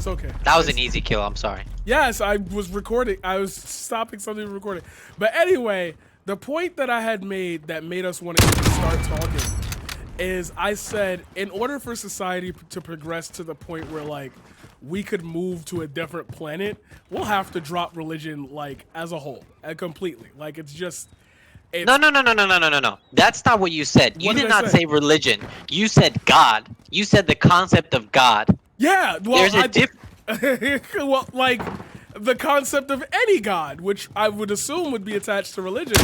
okay. That was an easy kill. I'm sorry. Yes, I was recording. I was stopping something to record it. But anyway, the point that I had made that made us want to start talking is I said in order for society to progress to the point where like we could move to a different planet, we'll have to drop religion like as a whole, completely. Like it's just. No. That's not what you said. You What did did I not say? say religion. You said God. You said the concept of God. Yeah, well, There's a difference. well, like the concept of any god, which I would assume would be attached to religion.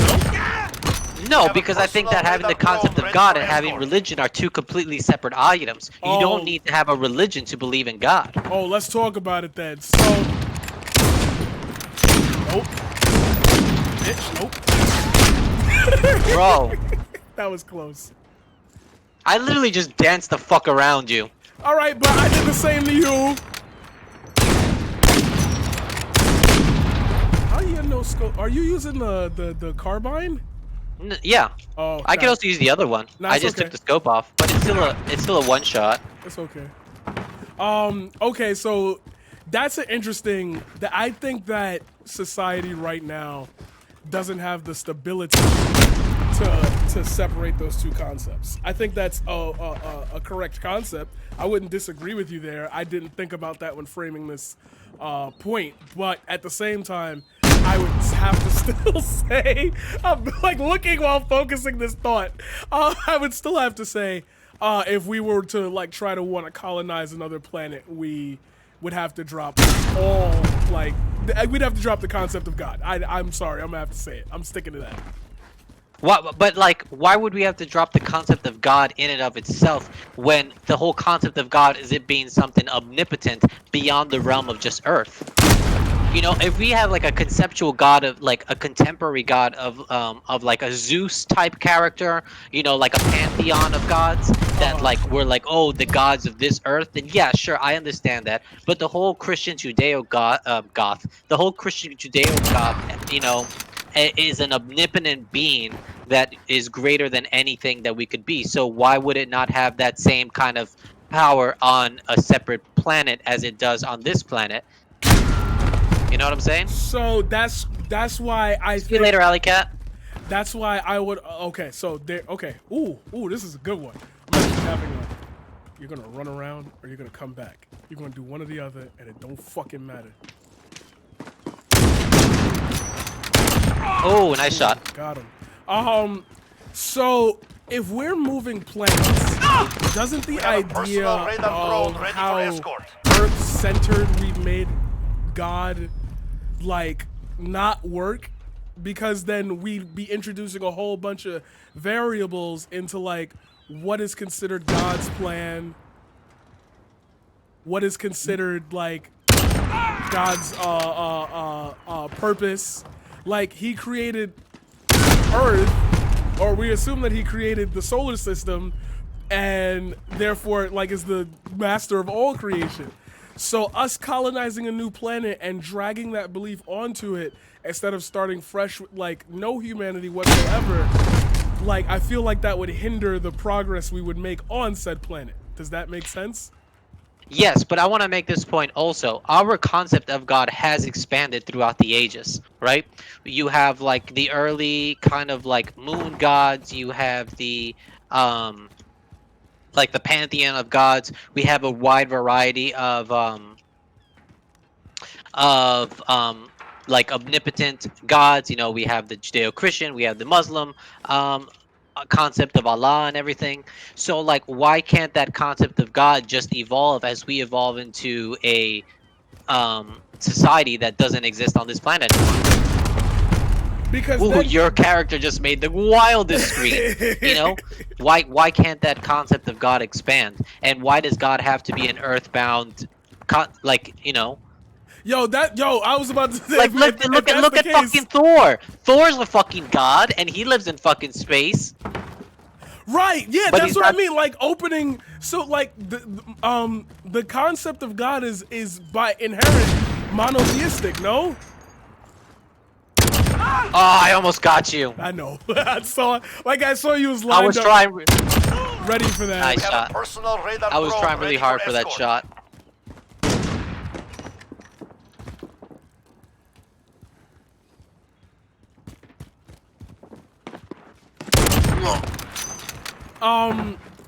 No? No, because I think that having the concept of God and having religion are two completely separate items. You Oh. don't need to have a religion to believe in God. Oh, let's talk about it then. So, nope, bitch, nope. Bro, That was close. I literally just danced the fuck around you. All right, but I did the same to you. How you no scope? Are you using the carbine? Yeah. Oh, I could also use the other one. No, I it's just okay. took the scope off, but it's still a one shot. It's okay. Okay, so that's an interesting. I think that society right now doesn't have the stability to separate those two concepts. I think that's a correct concept. I wouldn't disagree with you there. I didn't think about that when framing this point, but at the same time, I would have to still say, I'm like looking while focusing this thought. I would still have to say, if we were to like try to want to colonize another planet, we would have to drop all like we'd have to drop the concept of God. I'm sorry, I'm gonna have to say it. I'm sticking to that. What? But like, why would we have to drop the concept of God in and of itself when the whole concept of God is it being something omnipotent beyond the realm of just Earth? You know, if we have like a conceptual god of like a contemporary god of like a Zeus type character, you know, like a pantheon of gods that like we're like, oh, the gods of this earth, then yeah, sure, I understand that. But the whole Christian Judeo the whole Christian Judeo God, you know, is an omnipotent being that is greater than anything that we could be. So why would it not have that same kind of power on a separate planet as it does on this planet? You know what I'm saying? So that's why I See you later, Alley Cat. That's why I would. Okay, so there. Okay. Ooh, this is a good one. I'm gonna keep having you're gonna run around or you're gonna come back. You're gonna do one or the other, and it don't fucking matter. Oh, nice shot. Got him. So if we're moving planets, doesn't the idea of how Earth-centered we've made God like not work? Because then we'd be introducing a whole bunch of variables into like what is considered God's plan, what is considered like God's purpose. Like he created Earth, or we assume that he created the solar system, and therefore like is the master of all creation. So us colonizing a new planet and dragging that belief onto it instead of starting fresh with like no humanity whatsoever, like I feel like that would hinder the progress we would make on said planet. Does that make sense? Yes, but I want to make this point also. Our concept of God has expanded throughout the ages, right? You have like the early kind of like moon gods, you have the like the pantheon of gods. We have a wide variety of like omnipotent gods. You know, we have the Judeo-Christian, we have the Muslim concept of Allah and everything. So like, why can't that concept of God just evolve as we evolve into a society that doesn't exist on this planet anymore? Because Ooh, then, your character just made the wildest scream. You know, why can't that concept of God expand? And why does God have to be an earthbound, like, you know? Yo, I was about to say, Like, look at fucking Thor. Thor's a fucking god, and he lives in fucking space. Right, yeah, But that's he's what I not- mean. Like opening, so like the concept of God is by inherent monotheistic. No, Oh, I almost got you. I know. I saw you was lined I was up, trying. ready for that. Nice shot. I was trying really hard for that shot.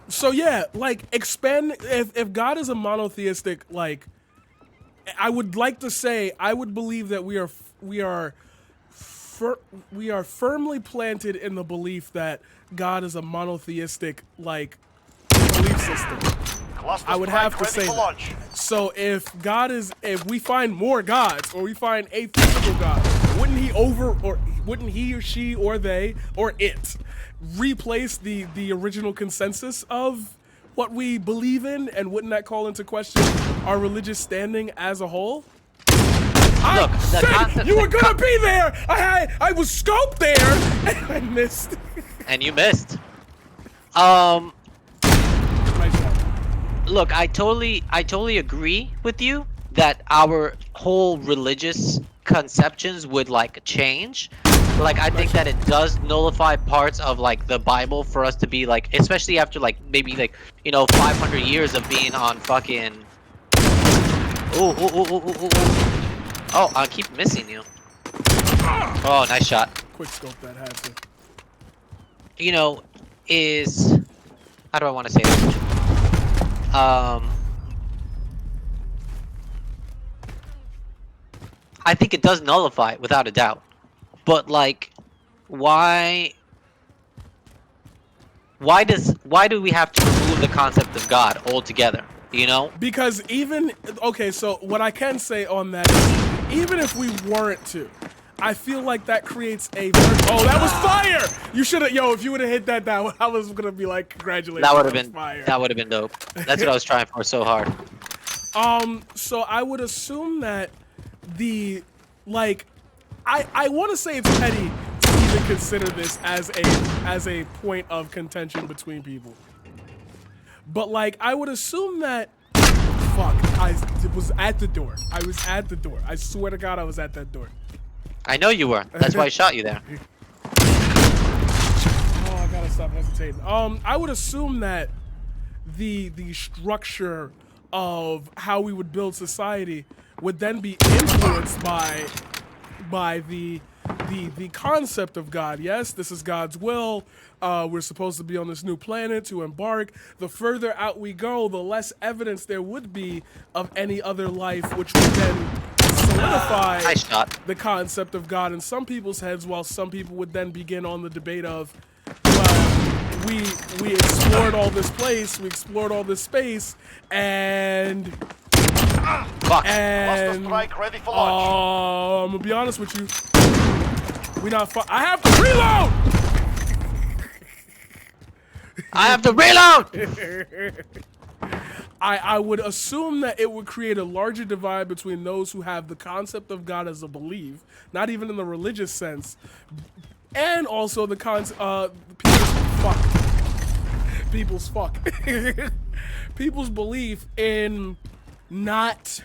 So yeah, like expand. If God is a monotheistic, like, I would like to say, I would believe that we are firmly planted in the belief that God is a monotheistic, like, belief system. Cluster I would strike have to ready say for that. launch. So if we find more gods, or we find a physical god, wouldn't he or she or they or it replace the original consensus of what we believe in, and wouldn't that call into question our religious standing as a whole? Look, I the said concept- you were gonna be there. I was scoped there and I missed. And you missed. Nice shot. Look, I totally agree with you that our whole religious conceptions would like change. Like, I think that it does nullify parts of like the Bible for us to be like, especially after like maybe like, you know, 500 years of being on fucking. Oh, I keep missing you. Oh, nice shot. Quick scope that had to. You know, is, how do I want to say this? I think it does nullify it, without a doubt. But like, why do we have to remove the concept of God altogether? You know? Because okay, so what I can say on that is, even if we weren't to, I feel like that creates a oh, that was fire! You should have, if you would have hit that, I was gonna be like, congratulations. That would have been fire. that would have been dope. That's what I was trying for so hard. So I would assume that I want to say it's petty to even consider this as a point of contention between people. But like, I would assume that, I was at the door. I was at the door. I swear to God, I was at that door. I know you were. That's why I shot you there. Oh, I gotta stop hesitating. I would assume that the structure of how we would build society would then be influenced by the concept of God. Yes, this is God's will. We're supposed to be on this new planet to embark. The further out we go, the less evidence there would be of any other life, which would then solidify Nice shot. the concept of God in some people's heads, while some people would then begin on the debate of, well, we explored all this place, we explored all this space, and Fuck. Cluster strike ready for launch. I'm gonna be honest with you. I have to reload! I have to reload! I would assume that it would create a larger divide between those who have the concept of God as a belief, not even in the religious sense, and also the people's belief in not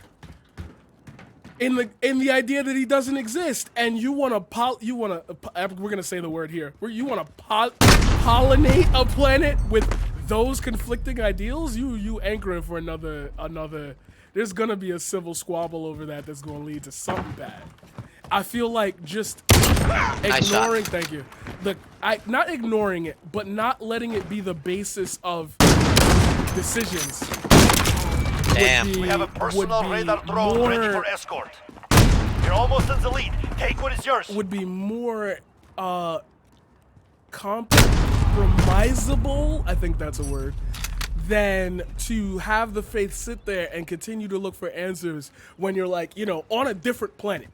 in the idea that he doesn't exist, and we're gonna say the word here, where you want to pollinate a planet with those conflicting ideals. You anchoring for another. There's gonna be a civil squabble over that's gonna lead to something bad. I feel like just ignoring. Thank you. Not ignoring it, but not letting it be the basis of decisions. Damn. We have a personal radar drone ready for escort. You're almost in the lead. Take what is yours. Would be more compromisable, I think that's a word, than to have the faith sit there and continue to look for answers when you're like, on a different planet.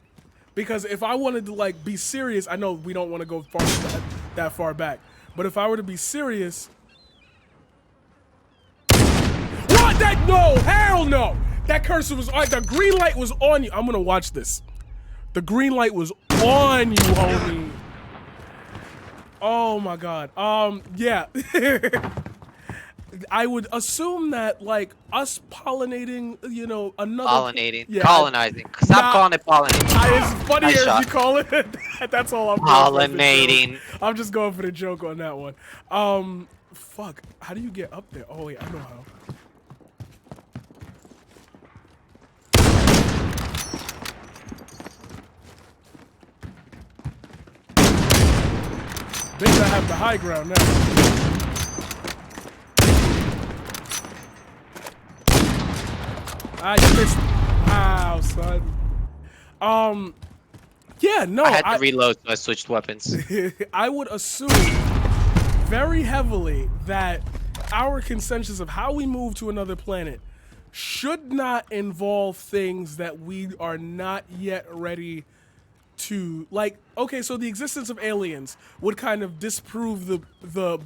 Because if I wanted to like be serious, I know we don't want to go that far back, but if I were to be serious, no, hell no! That cursor was on. The green light was on you. I'm gonna watch this. The green light was on you, homie. Oh my God. Yeah. I would assume that like us pollinating, another Pollinating. Yeah, Colonizing. Stop calling it pollinating. It's funnier Nice if shot. you call it. That's all I'm Pollinating. I'm just going for the joke on that one. Fuck. How do you get up there? Oh wait, I know how. Bitch, I have the high ground now. You missed. Wow, son. Yeah, no. I had to reload, so I switched weapons. I would assume very heavily that our consensus of how we move to another planet should not involve things that we are not yet ready to, like, okay, so the existence of aliens would kind of disprove the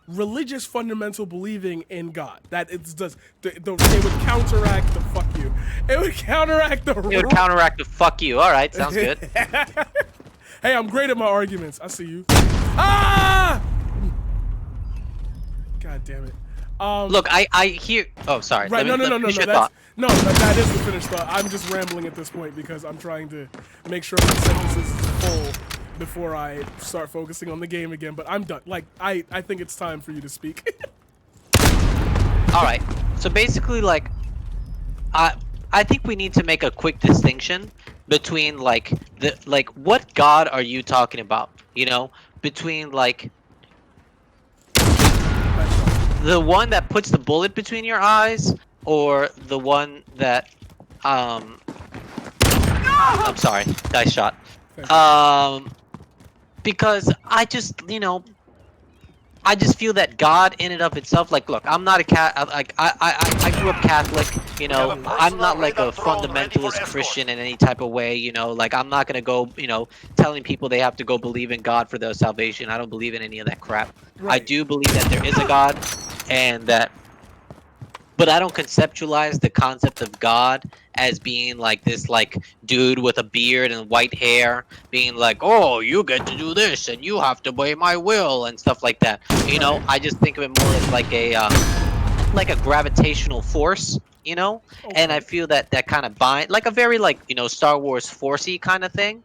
religious fundamental believing in God. That it's just it would counteract the fuck you. It would counteract the. It would counteract the fuck you. All right, sounds good. Hey, I'm great at my arguments. I see you. Ah! God damn it. Look, I hear. Oh, sorry. Right, Let me finish your thought. That is the finished thought. I'm just rambling at this point because I'm trying to make sure my sentence is full before I start focusing on the game again. But I'm done. Like, I think it's time for you to speak. All right. So basically, like, I think we need to make a quick distinction between what God are you talking about? You know, between like the one that puts the bullet between your eyes, or the one that I'm sorry, nice shot. Because I just, you know, I just feel that God in and of itself, like, look, I'm not a I grew up Catholic, you know, I'm not like a fundamentalist Christian in any type of way, you know, like, I'm not gonna go, you know, telling people they have to go believe in God for their salvation. I don't believe in any of that crap. Right. I do believe that there is a God, and that, but I don't conceptualize the concept of God as being like this, like, dude with a beard and white hair being like, oh, you get to do this and you have to obey my will and stuff like that. You know, I just think of it more as like a gravitational force, you know. Okay. And I feel that kind of bind, like a very, like, you know, Star Wars forcey kind of thing,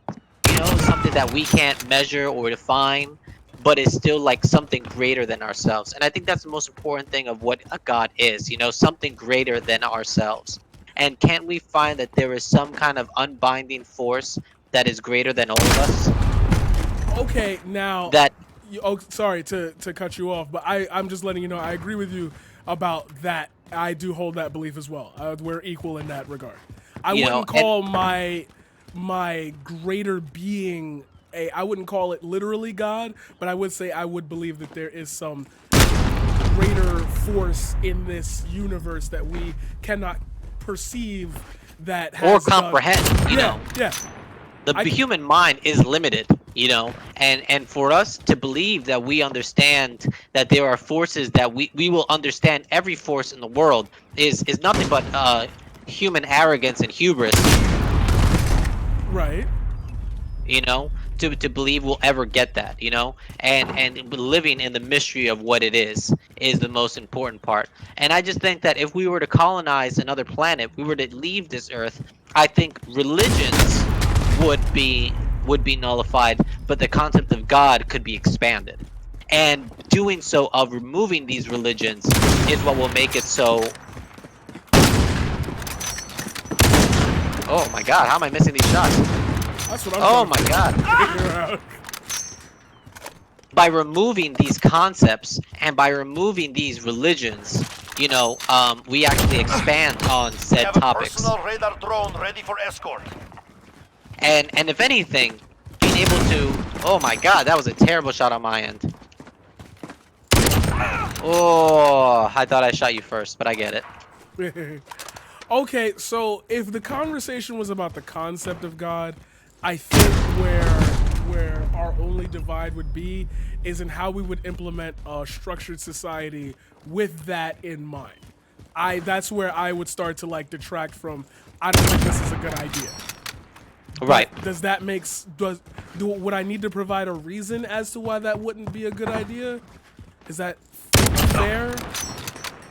you know, something that we can't measure or define, but it's still like something greater than ourselves. And I think that's the most important thing of what a God is, you know, something greater than ourselves. And can't we find that there is some kind of unbinding force that is greater than all of us? Okay, now that. Oh, sorry to cut you off, but I'm just letting you know I agree with you about that. I do hold that belief as well. We're equal in that regard. I wouldn't call my greater being I wouldn't call it literally God, but I would say I would believe that there is some greater force in this universe that we cannot perceive that has or comprehend, you know. Yeah. The human mind is limited, you know, and for us to believe that we understand that there are forces that we will understand every force in the world is nothing but human arrogance and hubris. Right. You know, to believe we'll ever get that, you know, and living in the mystery of what it is the most important part. And I just think that if we were to colonize another planet, we were to leave this earth, I think religions would be nullified, but the concept of God could be expanded. And doing so, of removing these religions, is what will make it so. Oh my God, how am I missing these shots? That's what I'm oh my God. By removing these concepts and by removing these religions, you know, we actually expand on said topics. Personal radar drone ready for escort. And if anything, being able to. Oh my God, that was a terrible shot on my end. Oh, I thought I shot you first, but I get it. Okay, so if the conversation was about the concept of God, I think where our only divide would be is in how we would implement a structured society with that in mind. That's where I would start to like detract from. I don't think this is a good idea. Right. But does that would I need to provide a reason as to why that wouldn't be a good idea? Is that fair?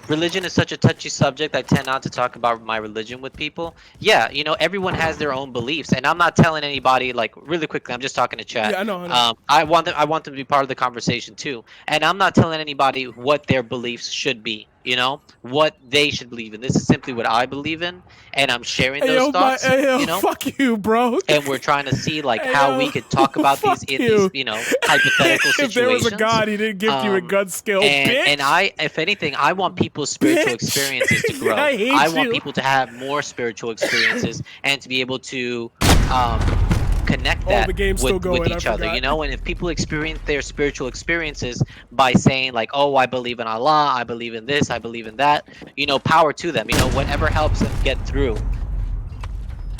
Religion is such a touchy subject. I tend not to talk about my religion with people. Yeah, you know, everyone has their own beliefs, and I'm not telling anybody, like, really quickly, I'm just talking to chat. Yeah, I know. I want them to be part of the conversation too. And I'm not telling anybody what their beliefs should be. you know, what they should believe in. This is simply what I believe in, and I'm sharing Hey, those yo, thoughts, you know. fuck you, bro. And we're trying to see like Hey, how yo, we could talk about these fuck in you. these, you know, hypothetical If situations. there was a God, he didn't give you a Um, gun skill, bitch. and I, if anything, I want people's spiritual Bitch. experiences to grow. I hate want you. people to have more spiritual experiences and to be able to connect Oh, that the game's still with going, I each other, forgot. you know. And if people experience their spiritual experiences by saying like, oh, I believe in Allah, I believe in this, I believe in that, you know, power to them, you know, whatever helps them get through.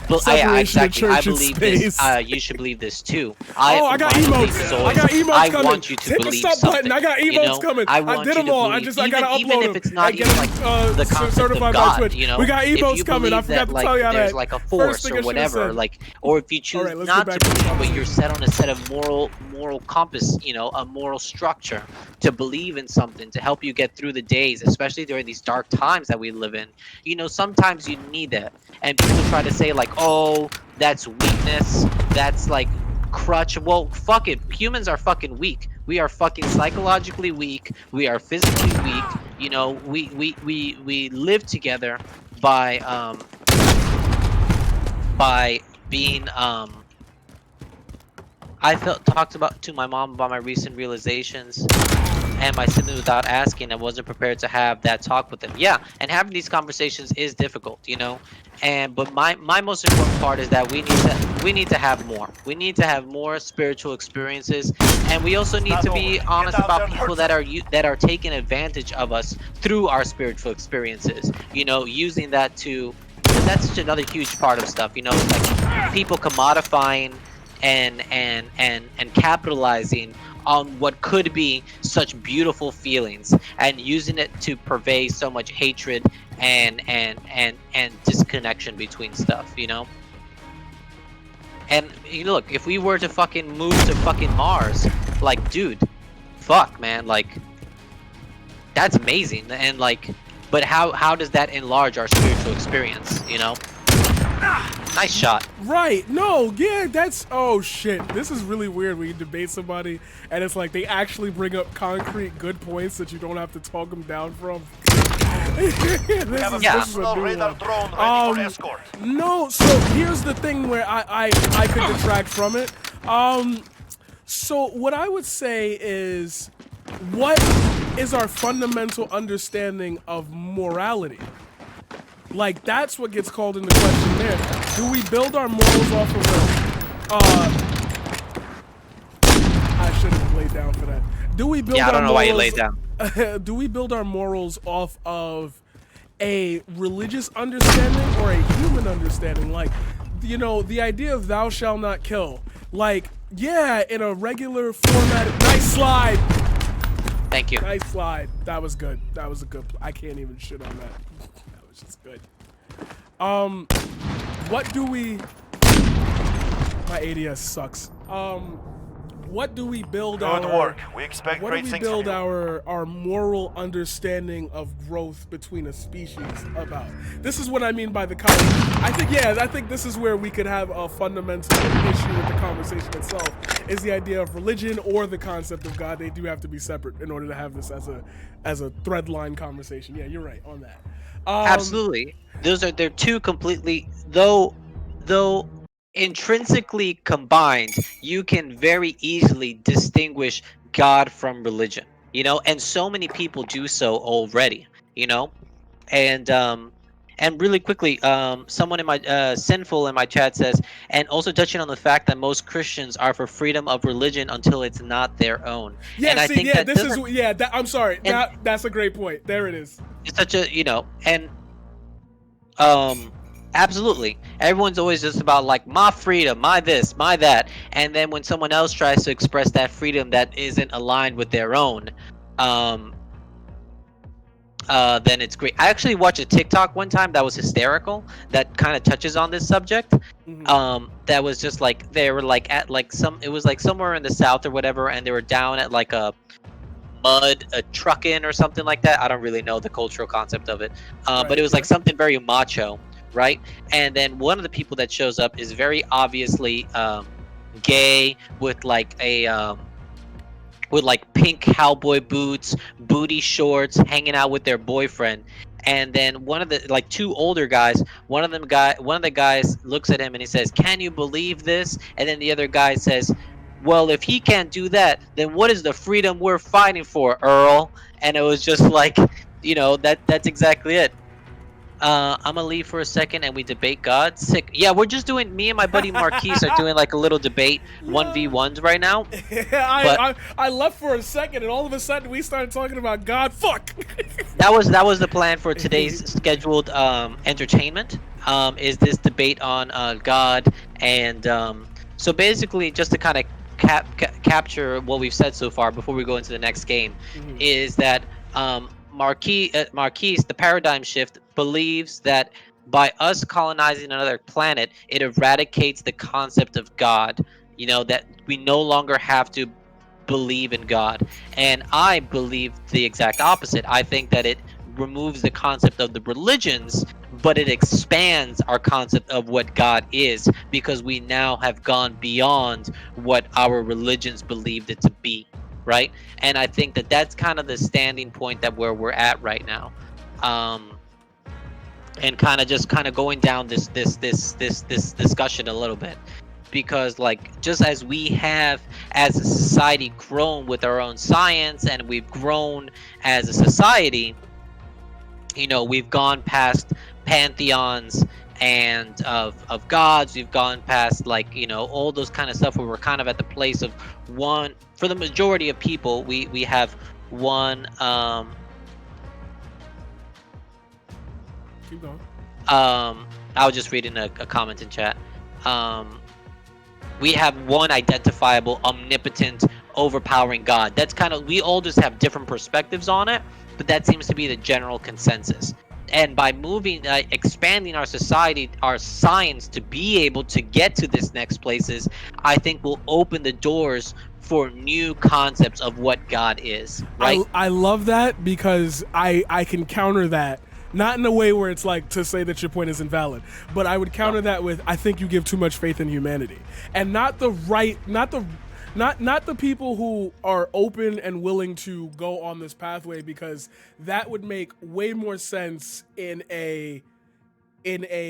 But Separation of exactly. I church and believe this. space. You should believe this too. I got my belief emotes. is I always, got emotes I coming. want you to Hit the believe stop something. button. I got emotes you know? coming. I I want did you them to all. believe, I gotta even upload if them. it's not and get even like them, the concept certified of by God. Twitch. You know, We got if emotes you coming. I believe forgot that to like tell you there's that. like a First force thing I or should've whatever, said. like, or if you choose right, let's not get to back to the believe, but you're conversation. set on a set of moral compass, you know, a moral structure to believe in something to help you get through the days, especially during these dark times that we live in. You know, sometimes you need that. And people try to say like, oh, that's weakness, that's like crutch. Well, fuck it, humans are fucking weak. We are fucking psychologically weak, we are physically weak, you know. We live together by being I talked about to my mom about my recent realizations and my siblings without asking. I wasn't prepared to have that talk with them. Yeah, and having these conversations is difficult, you know. And but my most important part is that we need to have more. We need to have more spiritual experiences, and we also need to be honest out there about and people hurt that are taking advantage of us through our spiritual experiences. You know, using that to, because that's such another huge part of stuff. You know, like people commodifying and capitalizing on what could be such beautiful feelings and using it to purvey so much hatred and disconnection between stuff, you know. And you look, if we were to fucking move to fucking Mars, like, dude, fuck, man, like, that's amazing. And like, but how does that enlarge our spiritual experience, you know? Nice shot. Right. No, yeah, that's... Oh, shit. This is really weird when you debate somebody, and it's like they actually bring up concrete good points that you don't have to talk them down from. We have a personal radar drone ready for escort. No, so here's the thing where I could detract from it. So what I would say is, what is our fundamental understanding of morality? Like, that's what gets called into question there. Do we build our morals off of I shouldn't have laid down for that. Do we build I our don't know morals, why you laid down. do we build our morals off of a religious understanding or a human understanding? Like, you know, the idea of thou shalt not kill. Like, yeah, in a regular format. Nice slide. Thank you. Nice slide. That was good. That was a good. I can't even shit on that. That was just good. What do we? My ADS sucks. What do we build Good work. We expect What do great we things build from you. our moral understanding of growth between a species about? This is what I mean by the conversation. I think this is where we could have a fundamental issue with the conversation itself, is the idea of religion or the concept of God. They do have to be separate in order to have this as a thread line conversation. Yeah, you're right on that. Absolutely. They're two completely, though intrinsically combined, you can very easily distinguish God from religion, you know, and so many people do so already, you know. And really quickly, someone in my sinful in my chat says, and also touching on the fact that most Christians are for freedom of religion until it's not their own. Yeah, and I see, think yeah, that this is, doesn't- yeah, that, I'm sorry, And- that's a great point. There it is. it's such a, you know, and absolutely, everyone's always just about like my freedom, my this, my that, and then when someone else tries to express that freedom that isn't aligned with their own, then it's great. I actually watched a TikTok one time that was hysterical, that kind of touches on this subject. That was just like, they were like at like it was like somewhere in the South or whatever, and they were down at like a truck in or something like that. I don't really know the cultural concept of it, but it was like something very macho, right? And then one of the people that shows up is very obviously gay, with like a with like pink cowboy boots, booty shorts, hanging out with their boyfriend. And then one of the like two older guys, one of the guys looks at him and he says, "Can you believe this?" And then the other guy says, "Well, if he can't do that, then what is the freedom we're fighting for, Earl?" And it was just like, that's exactly it. I'm gonna leave for a second and we debate God. Sick. Yeah, we're just doing. Me and my buddy Marquise are doing like a little debate 1v1s right now. I left for a second, and all of a sudden we started talking about God. Fuck. That was the plan for today's scheduled entertainment. Is this debate on God and so basically just to kind of capture what we've said so far before we go into the next game, is that Marquise, the paradigm shift, believes that by us colonizing another planet, it eradicates the concept of God. That we no longer have to believe in God. And I believe the exact opposite. I think that it removes the concept of the religions, but it expands our concept of what God is, because we now have gone beyond what our religions believed it to be. Right. And I think that that's kind of the standing point that where we're at right now. And kind of going down this discussion a little bit, because like just as we have as a society grown with our own science and we've grown as a society, we've gone past pantheons and of gods. We've gone past all those kind of stuff where we're kind of at the place of one. For the majority of people, we have one. Keep going. I was just reading a comment in chat. We have one identifiable, omnipotent, overpowering God. That's we all just have different perspectives on it, but that seems to be the general consensus. And by expanding our society, our science to be able to get to this next places, I think will open the doors for new concepts of what God is. Right? I love that, because I can counter that. Not in a way where it's like to say that your point is invalid, but I would counter that with, I think you give too much faith in humanity, and not the people who are open and willing to go on this pathway, because that would make way more sense in a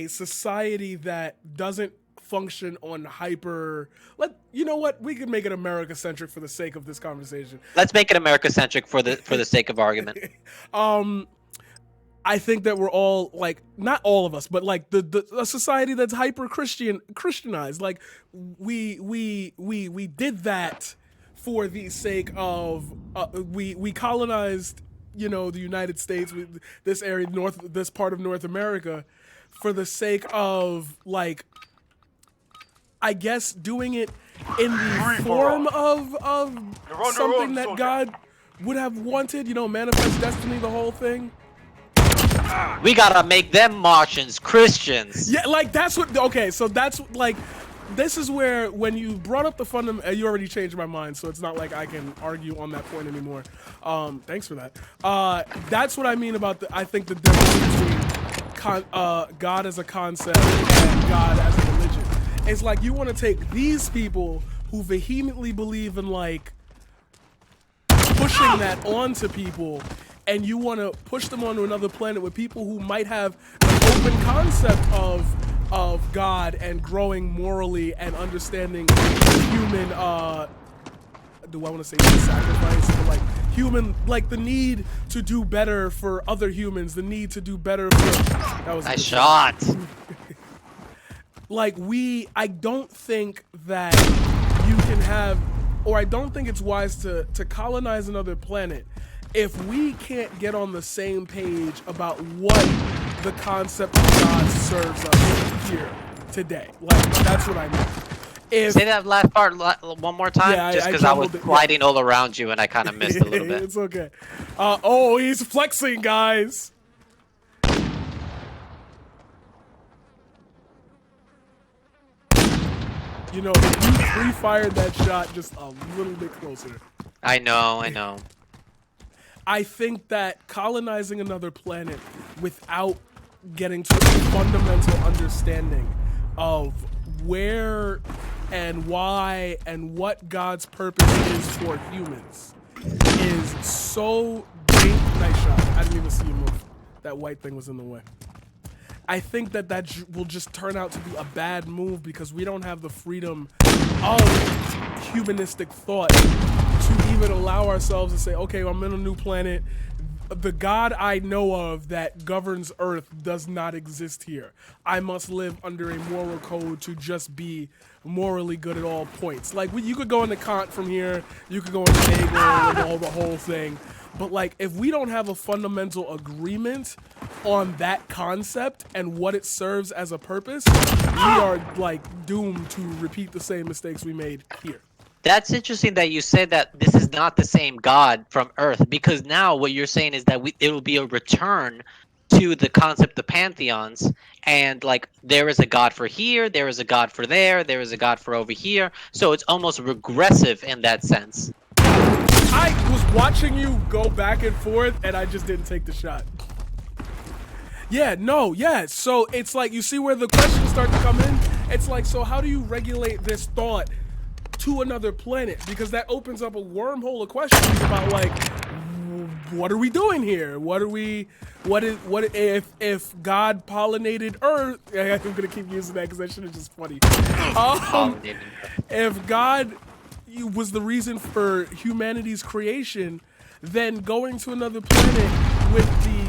society that doesn't function on hyper. You know what? We could make it America centric for the sake of this conversation. Let's make it America centric for the sake of argument. I think that we're all not all of us, but a society that's hyper Christianized. Like we did that for the sake of we colonized the United States, this area, this part of North America, for the sake of I guess doing it in the form of something that God would have wanted. Manifest destiny, the whole thing. We gotta make them Martians Christians. Yeah, that's what. Okay, so that's this is where, when you brought up the fundamental, you already changed my mind, so it's not like I can argue on that point anymore. Thanks for that. That's what I mean about I think the difference between God as a concept and God as a religion. It's like you want to take these people who vehemently believe in pushing that onto people, and you want to push them onto another planet with people who might have an open concept of God and growing morally and understanding human, do I want to say sacrifice, but human, the need to do better for other humans, the need to do better for, that was nice shot. I don't think that you can have, or I don't think it's wise to colonize another planet if we can't get on the same page about what the concept of God serves us here today. That's what I mean. Say that last part one more time, yeah, just because I was gliding all around you and I kind of missed a little bit. It's okay. He's flexing, guys. You pre-fired that shot just a little bit closer. I know. I think that colonizing another planet without getting to a fundamental understanding of where and why and what God's purpose is for humans is so nice shot. I didn't even see you move. That white thing was in the way. I think that will just turn out to be a bad move because we don't have the freedom of humanistic thought to even allow ourselves to say, okay, I'm in a new planet. The God I know of that governs Earth does not exist here. I must live under a moral code to just be morally good at all points. Like, you could go into Kant from here, you could go into Hegel and all the whole thing. But like, if we don't have a fundamental agreement on that concept and what it serves as a purpose, we are like doomed to repeat the same mistakes we made here. That's interesting that you said that this is not the same God from Earth, because now what you're saying is that it will be a return to the concept of pantheons, and like there is a God for here, there is a God for there is a God for over here, so it's almost regressive in that sense. I was watching you go back and forth, and I just didn't take the shot. Yeah, no, yeah. So it's like, you see where the questions start to come in? It's like, so how do you regulate this thought to another planet? Because that opens up a wormhole of questions about like, what are we doing here? What if God pollinated Earth? I'm gonna keep using that because that shit is just funny. If God was the reason for humanity's creation, then going to another planet with the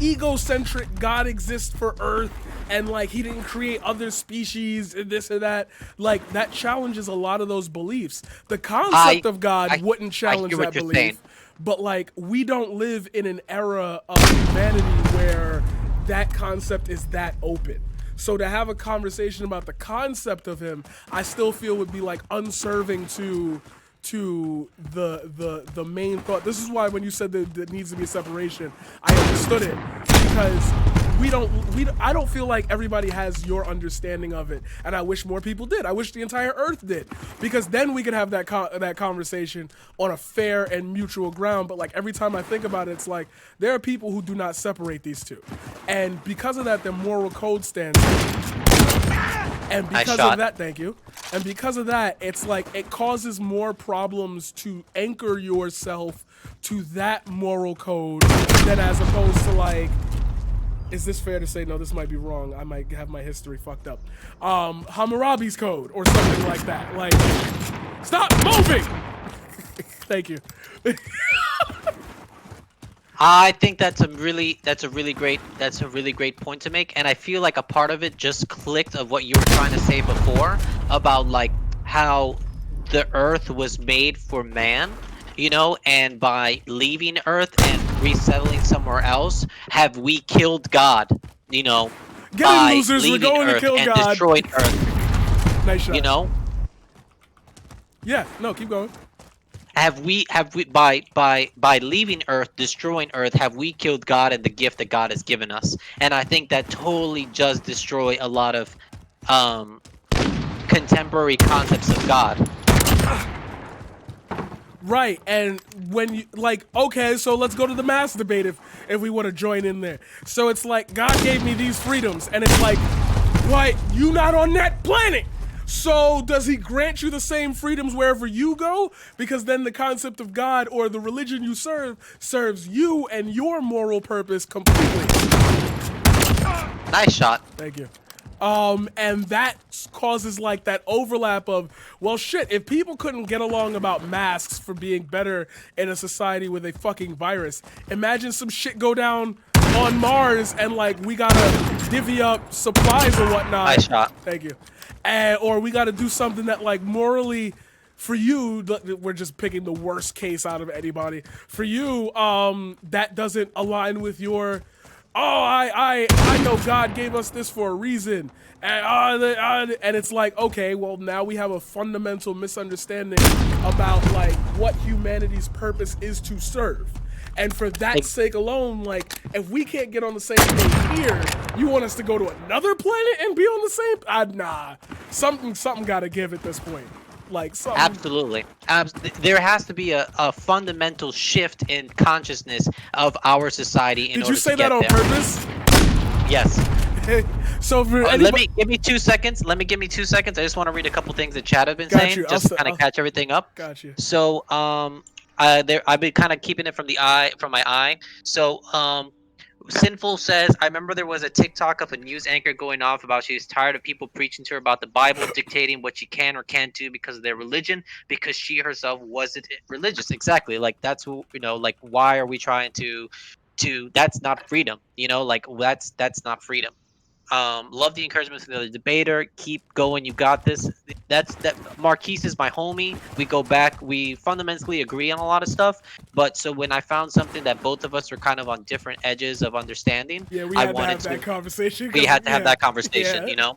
egocentric God exists for Earth and like he didn't create other species and this or that, like that challenges a lot of those beliefs. The concept of God wouldn't challenge that belief, but like we don't live in an era of humanity where that concept is that open. So to have a conversation about the concept of him, I still feel would be like unserving to the main thought. This is why when you said that there needs to be a separation, I understood it, because I don't feel like everybody has your understanding of it, and I wish more people did. I wish the entire Earth did, because then we could have that conversation on a fair and mutual ground. But like every time I think about it, it's like there are people who do not separate these two, and because of that, their moral code stands. And because of that, thank you. And because of that, it's like it causes more problems to anchor yourself to that moral code than as opposed to like, is this fair to say? No, this might be wrong. I might have my history fucked up. Hammurabi's code or something like that. Like, stop moving! Thank you. I think that's a really great point to make, and I feel like a part of it just clicked of what you were trying to say before about like how the Earth was made for man, you know, and by leaving Earth and resettling somewhere else, have we killed God, you know, by losers, leaving Earth and destroying Earth. Nice shot. You know? Yeah, no, keep going. Have we by leaving Earth, destroying Earth, have we killed God and the gift that God has given us? And I think that totally does destroy a lot of contemporary concepts of God. Right, and when you like, okay, so let's go to the mass debate if we want to join in there. So it's like God gave me these freedoms, and it's like, why you not on that planet? So does he grant you the same freedoms wherever you go? Because then the concept of God or the religion you serve serves you and your moral purpose completely. Nice shot. Thank you. And that causes like that overlap of, well, shit, if people couldn't get along about masks for being better in a society with a fucking virus, imagine some shit go down on Mars and like we gotta divvy up supplies or whatnot. Nice shot. Thank you. Or we gotta do something that like morally, for you, we're just picking the worst case out of anybody. For you, that doesn't align with your, oh, I know God gave us this for a reason. And it's like, okay, well, now we have a fundamental misunderstanding about like what humanity's purpose is to serve. And for that sake alone, like, if we can't get on the same page here, you want us to go to another planet and be on the same? Nah, something gotta give at this point. Like, something. Absolutely. There has to be a fundamental shift in consciousness of our society in order to get there. Did you say that on purpose? Yes. So for Let me give me 2 seconds. Give me 2 seconds. I just want to read a couple things that chat have been Got saying, you. just to kind I'll- of catch everything up. Got you. So I've been kind of keeping it from my eye. So Sinful says, I remember there was a TikTok of a news anchor going off about she was tired of people preaching to her about the Bible, dictating what she can or can't do because of their religion, because she herself wasn't religious. Exactly. Like that's like why are we trying to that's not freedom, like that's not freedom. Love the encouragement from the other debater. Keep going. You got this. That Marquise is my homie. We go back. We fundamentally agree on a lot of stuff. But so when I found something that both of us were kind of on different edges of understanding, Yeah, we I had to wanted have that conversation. we 'cause- had to have yeah, that conversation. yeah.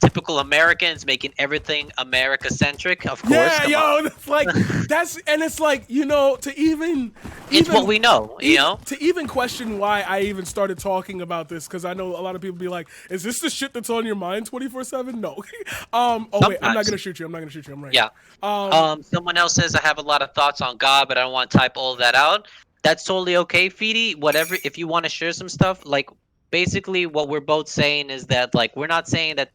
Typical Americans making everything America centric. Of course. Yeah, come yo, on. it's like it's like to even It's what we know. to even question why I even started talking about this, because I know a lot of people be like, "Is this the shit that's on your mind 24/7?" No. Wait, I'm not Sometimes. gonna shoot you. I'm not gonna shoot you. I'm right. Yeah. Someone else says I have a lot of thoughts on God, but I don't want to type all of that out. That's totally okay, Feedy. Whatever. If you want to share some stuff, like basically what we're both saying is that like we're not saying that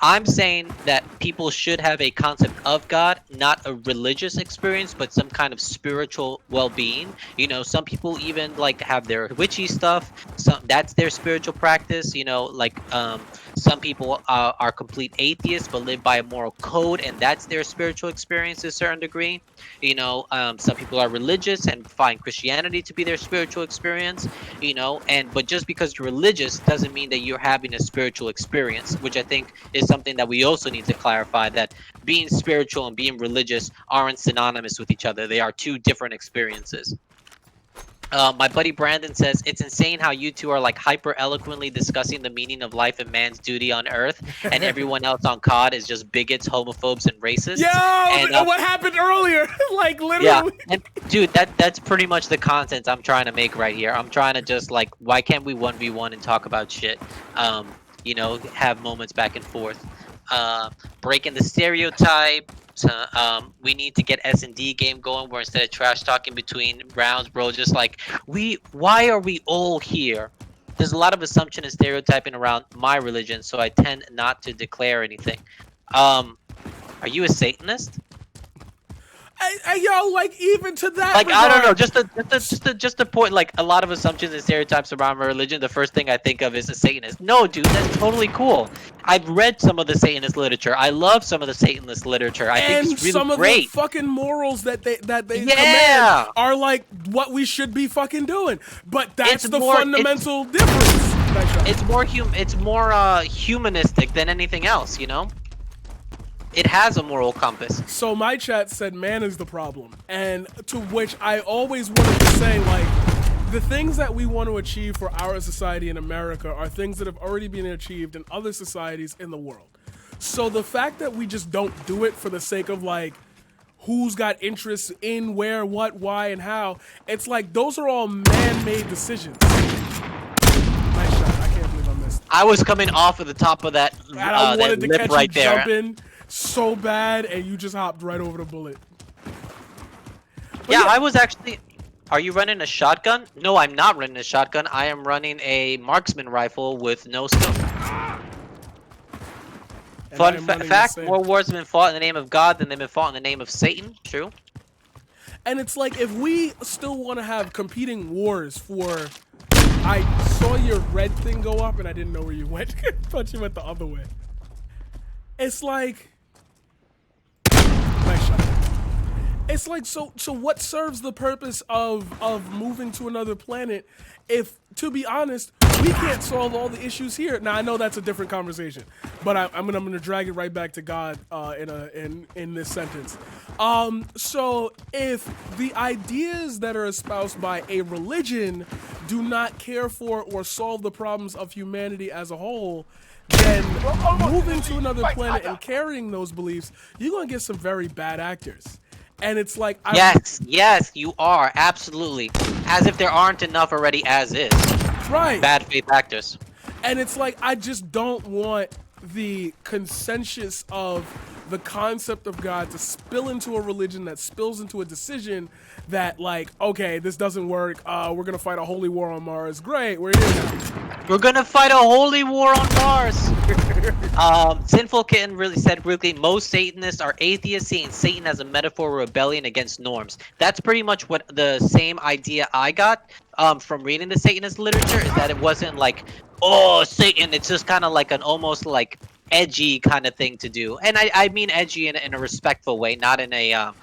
I'm saying that people should have a concept of God, not a religious experience, but some kind of spiritual well-being. Some people even like to have their witchy stuff. That's their spiritual practice. Some people are complete atheists but live by a moral code, and that's their spiritual experience to a certain degree. Some people are religious and find Christianity to be their spiritual experience. But just because you're religious doesn't mean that you're having a spiritual experience, which I think is something that we also need to clarify, that being spiritual and being religious aren't synonymous with each other. They are two different experiences. My buddy Brandon says, it's insane how you two are like hyper eloquently discussing the meaning of life and man's duty on earth, and everyone else on COD is just bigots, homophobes, and racists. Yo, And, what happened earlier? Like yeah, literally. and dude, that's pretty much the content I'm trying to make right here. I'm trying to just like, why can't we 1v1 and talk about shit? Have moments back and forth. Breaking the stereotype. We need to get S&D game going where instead of trash talking between rounds, bro, just like why are we all here? There's a lot of assumption and stereotyping around my religion, so I tend not to declare anything. Are you a Satanist? Yo, like even to that. Like regard, I don't know, just a point. Like a lot of assumptions and stereotypes around my religion. The first thing I think of is a Satanist. No, dude, that's totally cool. I've read some of the Satanist literature. I love some of the Satanist literature. I think it's really some of great. the fucking morals that they Yeah. command are like what we should be fucking doing. But that's It's the more- fundamental difference. Nice shot. It's more humanistic than anything else. It has a moral compass. So my chat said man is the problem, and to which I always wanted to say, like, the things that we want to achieve for our society in America are things that have already been achieved in other societies in the world. So the fact that we just don't do it for the sake of like who's got interests in where, what, why, and how, it's like those are all man-made decisions. Nice shot. I can't believe I missed. I was coming off of the top of that, And I wanted that to lip catch right you there. jumping so bad, and you just hopped right over the bullet. But Yeah, I was actually. Are you running a shotgun? No, I'm not running a shotgun. I am running a marksman rifle with no scope. and I Fun am running the fact: same. more wars have been fought in the name of God than they've been fought in the name of Satan. True. And it's like, if we still want to have competing wars for... I saw your red thing go up and I didn't know where you went. Thought you went the other way. It's like... Nice shot. It's like, so what serves the purpose of moving to another planet if, to be honest, we can't solve all the issues here? Now, I know that's a different conversation, but I'm gonna drag it right back to God in this sentence. So if the ideas that are espoused by a religion do not care for or solve the problems of humanity as a whole, then moving to another planet and carrying those beliefs, you're gonna get some very bad actors. And it's like, Yes, you are absolutely. As if there aren't enough already, as is. right. Bad faith actors. And it's like, I just don't want the consensus of the concept of God to spill into a religion that spills into a decision that, like, okay, this doesn't work. We're gonna fight a holy war on Mars. Great, we're here now. We're gonna fight a holy war on Mars. Sinful Kitten really said quickly, most Satanists are atheists, seeing Satan as a metaphor for rebellion against norms. That's pretty much what the same idea I got from reading the Satanist literature, is that it wasn't like, oh, Satan. It's just kind of like an almost like edgy kind of thing to do. And I mean edgy in a respectful way, not in a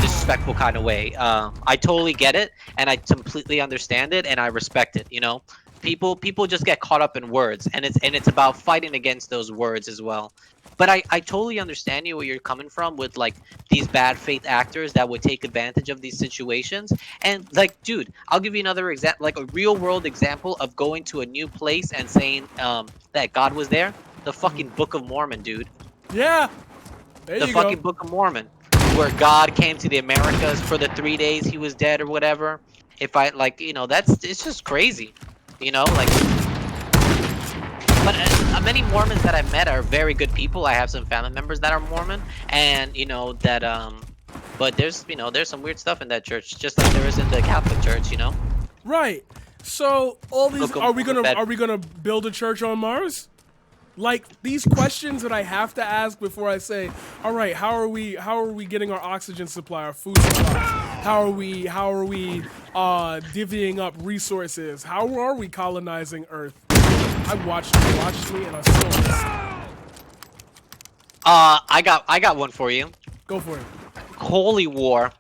disrespectful kind of way. I totally get it, and I completely understand it, and I respect it. You know, people just get caught up in words, and it's about fighting against those words as well. But I totally understand you where you're coming from with like these bad faith actors that would take advantage of these situations. And like, dude, I'll give you another example, like a real world example of going to a new place and saying that God was there. The fucking Book of Mormon, dude. Yeah. There The you fucking go. Book of Mormon, where God came to the Americas for the 3 days he was dead or whatever. If I like, you know, it's just crazy, you know, like. But many Mormons that I've met are very good people. I have some family members that are Mormon, and you know that but there's some weird stuff in that church, just like there is in the Catholic Church, you know. Right. So all these Look, are we gonna build a church on Mars? Like, these questions that I have to ask before I say, all right, how are we getting our oxygen supply, our food supply? How are we divvying up resources? How are we colonizing Earth? I watched me, and I saw this. I got one for you. Go for it. Holy War,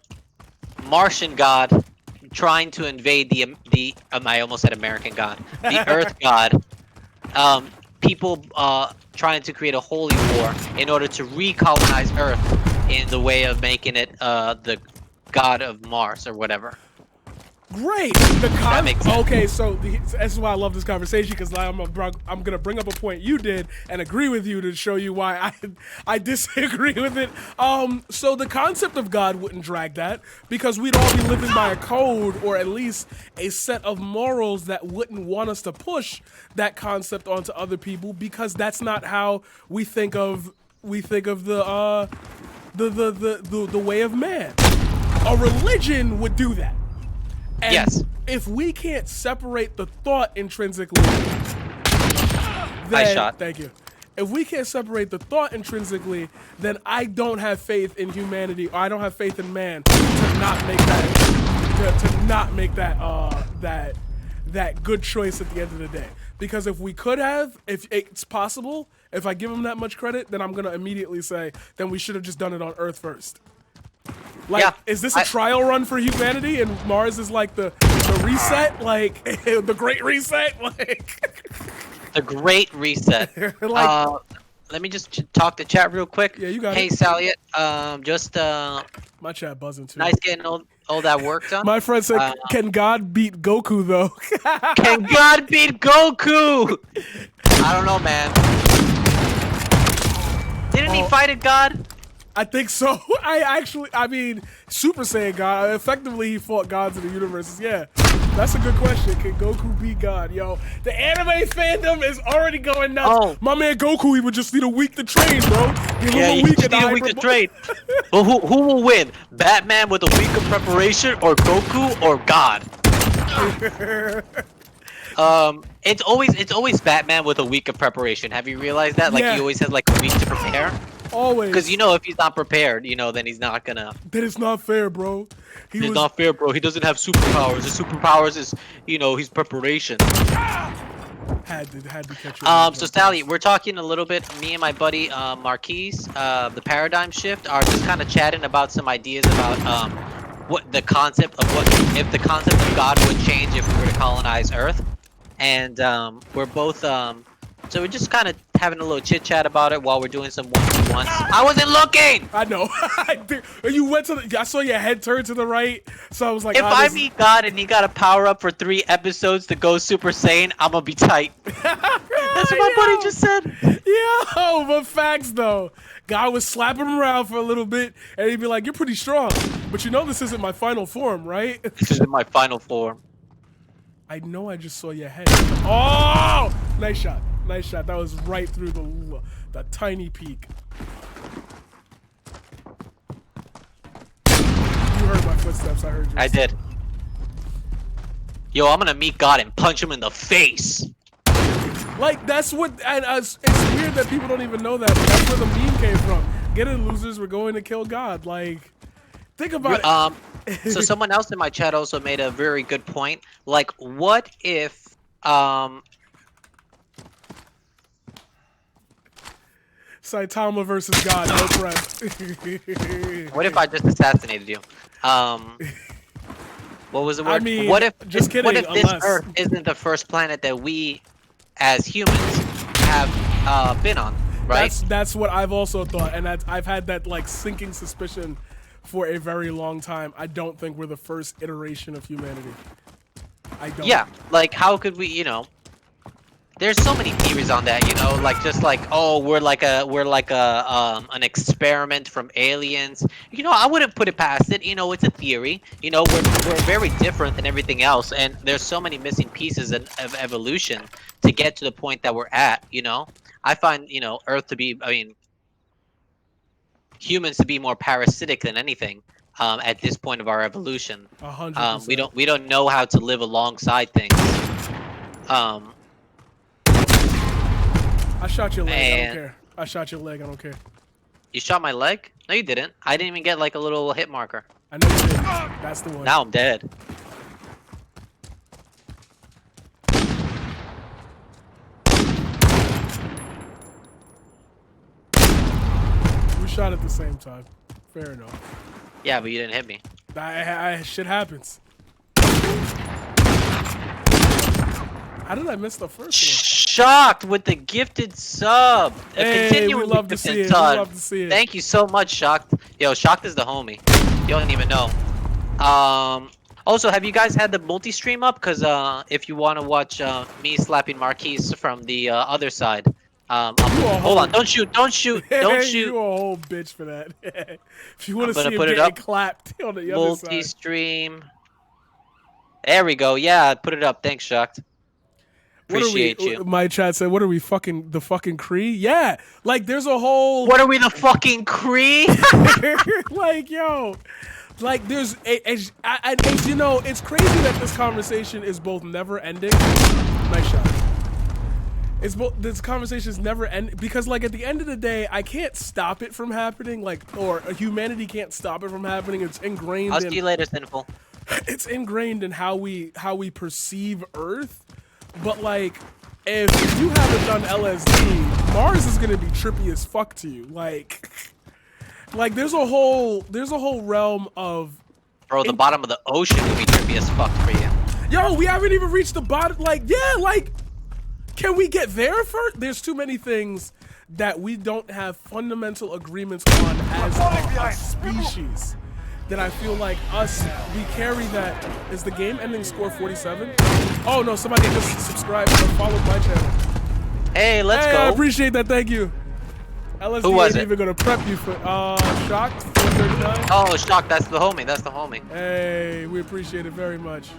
Martian God trying to invade the I almost said American God, the Earth God. People trying to create a holy war in order to recolonize Earth in the way of making it the god of Mars or whatever. Great. That makes sense. Okay, so that's why I love this conversation, because I'm gonna bring up a point you did and agree with you to show you why I disagree with it. So the concept of God wouldn't drag that, because we'd all be living by a code, or at least a set of morals that wouldn't want us to push that concept onto other people, because that's not how we think of the way of man. A religion would do that. And Yes. if we can't separate the thought intrinsically, Nice shot. Thank you. If we can't separate the thought intrinsically, then I don't have faith in humanity, or I don't have faith in man to not make that good choice at the end of the day. Because if we could have, if it's possible, if I give him that much credit, then I'm gonna immediately say, then we should have just done it on Earth first. Like, Yeah, is this a trial run for humanity, and Mars is like the reset, like the Great Reset, like The Great Reset. Like- Let me just talk to chat real quick. Yeah, you got Hey, it. Saliot, just my chat buzzing too. nice getting all that work done. My friend said, "Can God beat Goku though?" Can God beat Goku? I don't know, man. Didn't he fight a god? I think so. I mean, Super Saiyan God. Effectively, he fought gods in the universes. Yeah, that's a good question. Can Goku beat God? Yo, the anime fandom is already going nuts. Oh. My man Goku, he would just need a week to train, bro. Give Yeah, him you a week just and need a week to train. But who will win? Batman with a week of preparation, or Goku, or God? It's always Batman with a week of preparation. Have you realized that? Like, Yeah. he always has like a week to prepare. Always. Because you know, if he's not prepared, you know, then he's not gonna. That is not fair, bro. It's not fair, bro. He doesn't have superpowers. His superpowers is, you know, his preparation. had to catch you. So Sally, we're talking a little bit. Me and my buddy Marquise, the Paradigm Shift, are just kind of chatting about some ideas about what the concept of if the concept of God would change if we were to colonize Earth, and we're both so we're just kind of having a little chit chat about it while we're doing some 1v1s. I wasn't looking. I know. You went to the. I saw your head turn to the right, so I was like, If I meet God and he got to power up for 3 episodes to go Super Saiyan, I'm gonna be tight. That's what my buddy just said. Yo, but facts though. Guy was slapping him around for a little bit, and he'd be like, "You're pretty strong, but you know this isn't my final form, right?" This is my final form. I know. I just saw your head. Oh, nice shot. Nice shot. That was right through the tiny peak. You heard my footsteps. I heard you. I did. Yo, I'm gonna meet God and punch him in the face. Like, that's what, and it's weird that people don't even know that, but that's where the meme came from. Get it, losers, we're going to kill God. Like, think about it. So someone else in my chat also made a very good point. Like, what if, Saitama versus God, no press. what if I just assassinated you? What was the word? I mean, what if just kidding, what if this unless- Earth isn't the first planet that we, as humans, have been on? Right? That's what I've also thought, and I've had that like sinking suspicion for a very long time. I don't think we're the first iteration of humanity. I don't. Yeah, like how could we, you know? There's so many theories on that, you know, like just like, oh, we're like an experiment from aliens. You know, I wouldn't put it past it. You know, it's a theory. You know, we're very different than everything else, and there's so many missing pieces of evolution to get to the point that we're at. You know, I find, you know, Earth to be, I mean, humans to be more parasitic than anything. At this point of our evolution, 100%. we don't know how to live alongside things. I shot your leg. I Man. don't care. I shot your leg. I don't care. You shot my leg? No, you didn't. I didn't even get like a little hit marker. I know you did. That's the one. Now I'm dead. We shot at the same time. Fair enough. Yeah, but you didn't hit me. Shit happens. How did I miss the first one? Shocked with the gifted sub. Hey, we love to see it. We love to see it. Thank you so much, Shocked. Yo, Shocked is the homie. You don't even know. Also, have you guys had the multi-stream up? Because if you want to watch me slapping Marquise from the other side, hold on. Don't shoot. Don't shoot. Don't shoot. You a whole bitch for that. If you want to I'm see gonna him put it getting up. clapped on the other side. Multi-stream. There we go. Yeah, put it up. Thanks, Shocked. Appreciate you. My chat said, "What are we fucking the fucking Kree?" Yeah, like there's a whole What are we, the fucking Kree? like yo, like there's as you know, it's crazy that this conversation is both never ending. Nice shot. It's both this conversation is never end because like at the end of the day, I can't stop it from happening. Like or humanity can't stop it from happening. It's ingrained. I'll see you later, Sinful. It's ingrained in how we perceive Earth. But like, if you haven't done LSD, Mars is gonna be trippy as fuck to you. Like there's a whole realm of. Bro, the bottom of the ocean would be trippy as fuck for you. Yo, we haven't even reached the bottom. Like, yeah, like, can we get there first? There's too many things that we don't have fundamental agreements on as a species. That I feel like we carry that. Is the game ending score 47? Oh no, somebody just subscribed or followed my channel. Hey, let's go. I appreciate that, thank you. LSD Who was ain't it? even gonna prep you for, Shocked, 439. Oh, Shock, that's the homie, that's the homie. Hey, we appreciate it very much.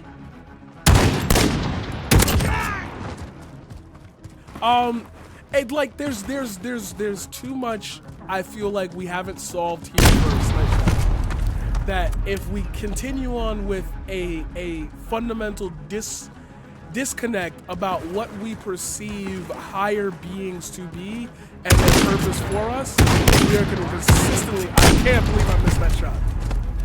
It, like, there's too much I feel like we haven't solved here first. That if we continue on with a fundamental disconnect about what we perceive higher beings to be and their purpose for us, we are going to consistently. I can't believe I missed that shot.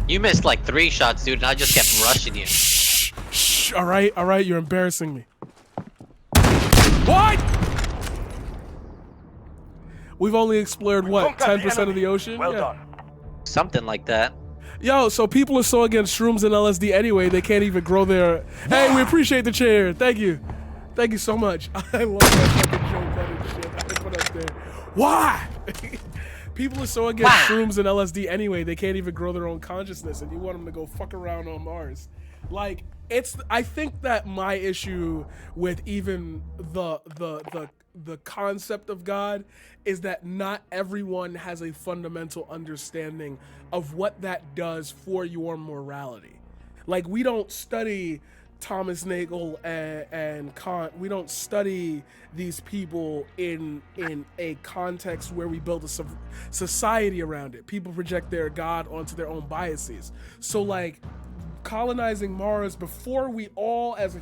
You missed like 3 shots, dude, and I just kept rushing you. Shh. All right, you're embarrassing me. What? We've only explored what, 10% of the ocean? Well Yeah. done. Something like that. Yo, so people are so against shrooms and LSD anyway, they can't even grow their. Hey, we appreciate the chair. Thank you. Thank you so much. I love that fucking joke that and shit I put up there. Why? People are so against shrooms and LSD anyway, they can't even grow their own consciousness, and you want them to go fuck around on Mars. Like, I think that my issue with even the concept of God is that not everyone has a fundamental understanding of what that does for your morality. Like, we don't study Thomas Nagel and Kant, we don't study these people in a context where we build a society around it. People project their God onto their own biases. So like colonizing Mars, before we all as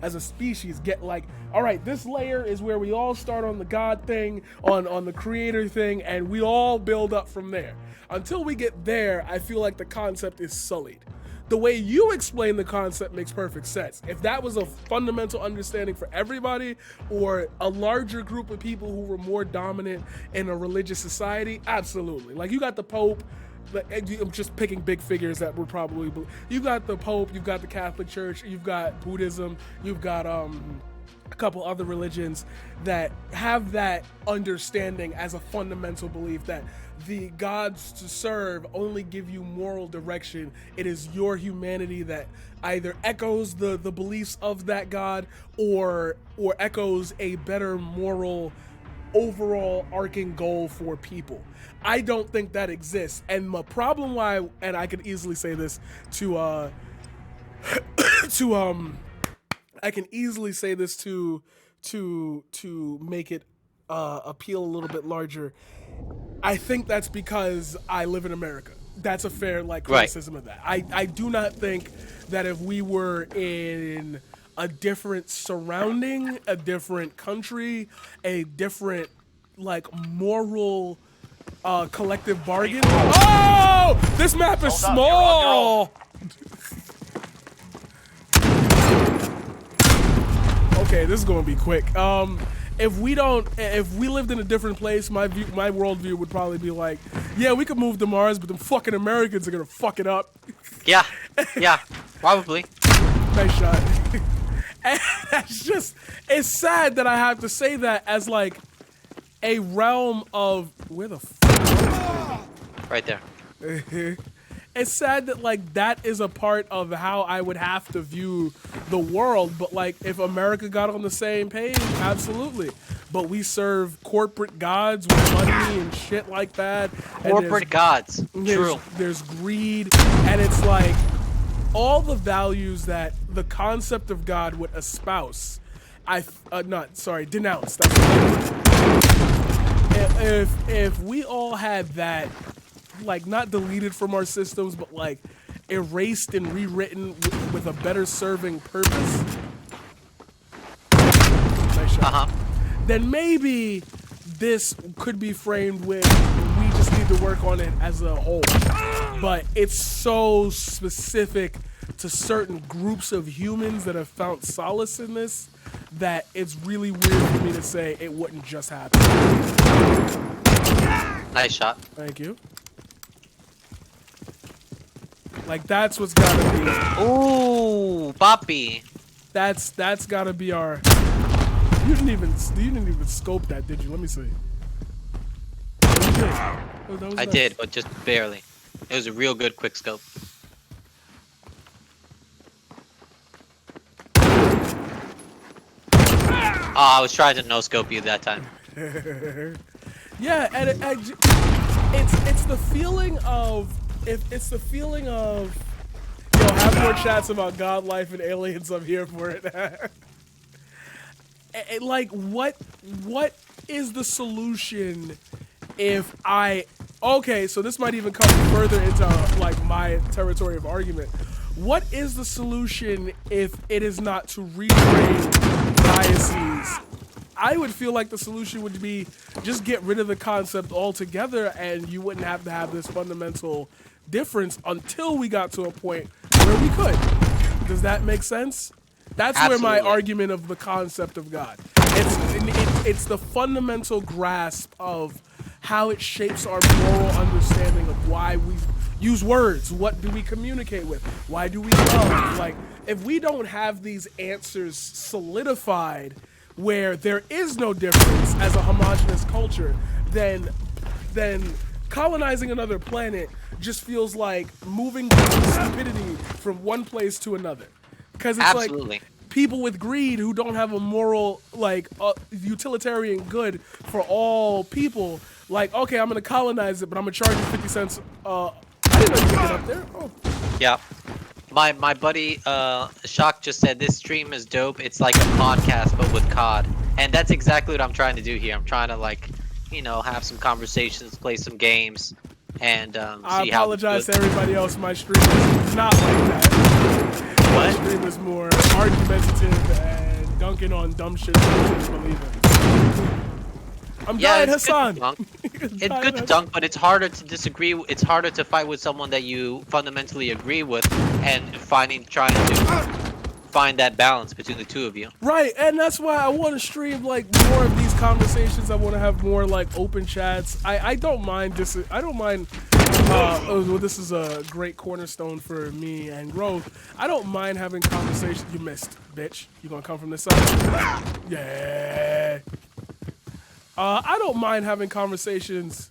a species get like, all right, this layer is where we all start on the God thing, on the creator thing, and we all build up from there. Until we get there, I feel like the concept is sullied. The way you explain the concept makes perfect sense. If that was a fundamental understanding for everybody or a larger group of people who were more dominant in a religious society, absolutely. Like you got the Pope, I'm just picking big figures that were probably, you got the Pope, you've got the Catholic Church, you've got Buddhism, you've got a couple other religions that have that understanding as a fundamental belief that the gods to serve only give you moral direction. It is your humanity that either echoes the beliefs of that god or echoes a better moral overall arcing goal for people. I don't think that exists, and the problem why, and I could easily say this to I can easily say this to make it appeal a little bit larger. I think that's because I live in America. That's a fair criticism of that. I do not think that if we were in a different surrounding, a different country, a different moral collective bargain. Oh, this map is small. Okay, this is gonna be quick. If we lived in a different place, my worldview would probably be like, yeah, we could move to Mars, but the fucking Americans are gonna fuck it up. Yeah, probably. Nice shot. And it's sad that I have to say that as like a realm of where the fuck? Right there. It's sad that that is a part of how I would have to view the world, but if America got on the same page, absolutely. But we serve corporate gods with money and shit like that. Corporate gods. True. There's greed, and it's all the values that the concept of God would espouse. Denounce. That's if we all had that, not deleted from our systems, but erased and rewritten with a better serving purpose. Nice shot. Then maybe this could be framed with we just need to work on it as a whole. But it's so specific to certain groups of humans that have found solace in this that it's really weird for me to say it wouldn't just happen. Nice shot. Thank you. That's what's gotta be. Ooh, Boppy. That's gotta be our. You didn't even scope that, did you? Let me see. I did, but just barely. It was a real good quick scope. Oh, I was trying to no scope you that time. Yeah, and it's the feeling of. It's the feeling of, have more chats about God, life, and aliens. I'm here for it. What is the solution if okay, so this might even come further into my territory of argument. What is the solution if it is not to retrain biases? I would feel like the solution would be just get rid of the concept altogether, and you wouldn't have to have this fundamental difference until we got to a point where we could. Does that make sense? That's Absolutely. Where my argument of the concept of God. It's the fundamental grasp of how it shapes our moral understanding of why we use words. What do we communicate with? Why do we love? If we don't have these answers solidified where there is no difference as a homogenous culture, then colonizing another planet just feels like moving stupidity from one place to another. Because it's Absolutely. People with greed who don't have a moral, utilitarian good for all people. Okay, I'm going to colonize it, but I'm going to charge you 50 cents. I didn't know you could get up there. Oh. Yeah. My buddy Shock just said this stream is dope. It's like a podcast but with COD, and that's exactly what I'm trying to do here. I'm trying to like, you know, have some conversations, play some games, and I see how. apologize to everybody else. My stream is not like that. My What? stream is more argumentative and dunking on dumb shit that you just believe in. I'm dying, it's Hassan. good to dunk. It's good to dunk, but it's harder to disagree. It's harder to fight with someone that you fundamentally agree with, and trying to find that balance between the two of you. Right, and that's why I want to stream like more of these conversations. I want to have more like open chats. I don't mind this. I don't mind. Well, this is a great cornerstone for me and growth. I don't mind having conversations. You missed, bitch. You gonna come from this side? Yeah. I don't mind having conversations.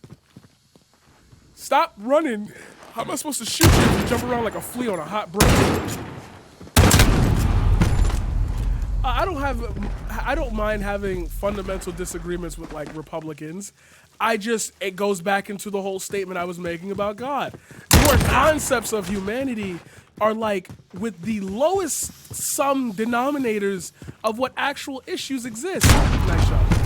Stop running. How am I supposed to shoot you if you jump around like a flea on a hot break? I don't mind having fundamental disagreements with like Republicans. It goes back into the whole statement I was making about God. Your concepts of humanity are like with the lowest sum denominators of what actual issues exist. Nice shot.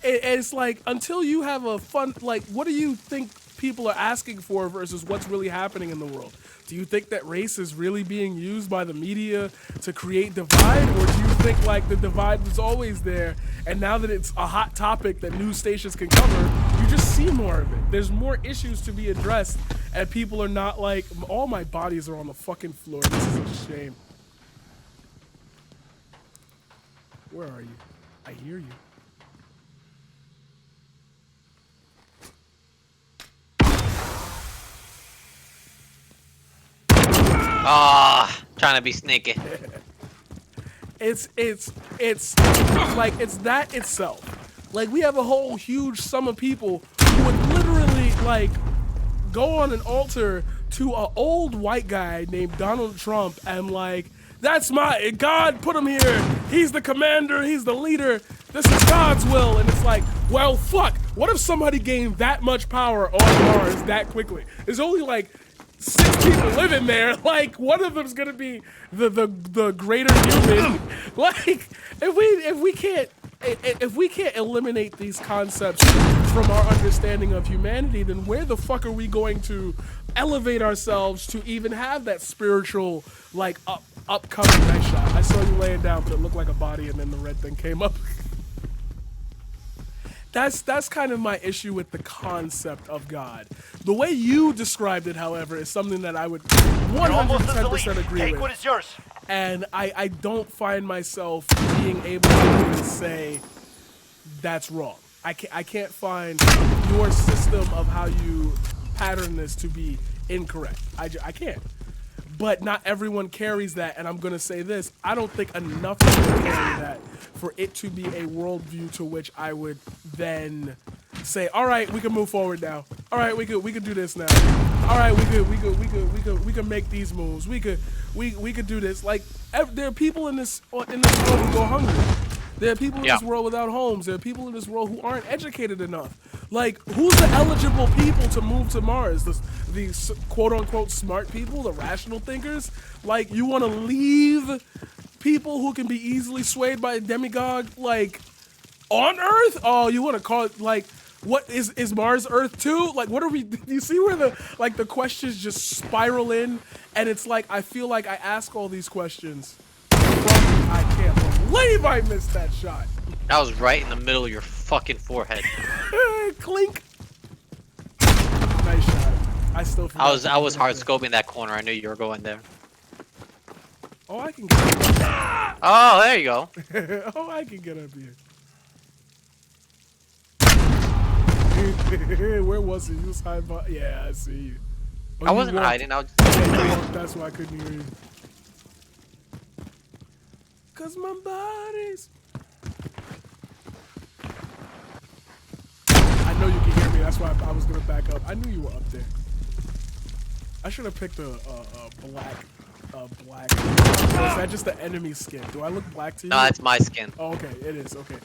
It's like until you have a fun, like, what do you think people are asking for versus what's really happening in the world? Do you think that race is really being used by the media to create divide, or do you think like the divide was always there and now that it's a hot topic that news stations can cover, you just see more of it? There's more issues to be addressed and people are not like, all my bodies are on the fucking floor. This is a shame. Where are you? I hear you. Trying to be sneaky. It's like it's that itself. Like we have a whole huge sum of people who would literally like go on an altar to an old white guy named Donald Trump and like, that's my God, put him here. He's the commander, he's the leader. This is God's will. And it's like, well, fuck. What if somebody gained that much power on Mars that quickly? There's only like 6 people living there. Like one of them's gonna be the greater human. Like if we can't eliminate these concepts from our understanding of humanity, then where the fuck are we going to elevate ourselves to even have that spiritual like upcoming? Nice shot. I saw you laying down, but it looked like a body, and then the red thing came up. That's kind of my issue with the concept of God. The way you described it, however, is something that I would 110% agree Take with. what is yours. And I don't find myself being able to even say that's wrong. I can't find your system of how you pattern this to be incorrect. I can't. But not everyone carries that, and I'm gonna say this: I don't think enough people carry that for it to be a worldview to which I would then say, all right, we can move forward now. All right, we could do this now. All right, we could make these moves. We could do this. Like there are people in this world who go hungry. There are people in this world without homes. There are people in this world who aren't educated enough. Like, who's the eligible people to move to Mars? The quote-unquote smart people, the rational thinkers? Like, you want to leave people who can be easily swayed by a demigod, like, on Earth? Oh, you want to call it, like, what is Mars Earth too? Like, what are we? Do you see where the questions just spiral in? And it's like, I feel like I ask all these questions. I can't believe I missed that shot. That was right in the middle of your fucking forehead. Clink. Nice shot. I still feel I was hard scoping that corner. I knew you were going there. Oh, I can get up. Oh, there you go. Oh, I can get up here. Where was he? He was hiding by. Yeah, I see you. Oh, I wasn't hiding. I was That's why I couldn't hear you. Cause my body's. I know you can hear me. That's why I was gonna back up. I knew you were up there. I should have picked a black. Black. Or is that just the enemy skin? Do I look black to you? No, it's my skin. Oh, okay, it is. Okay.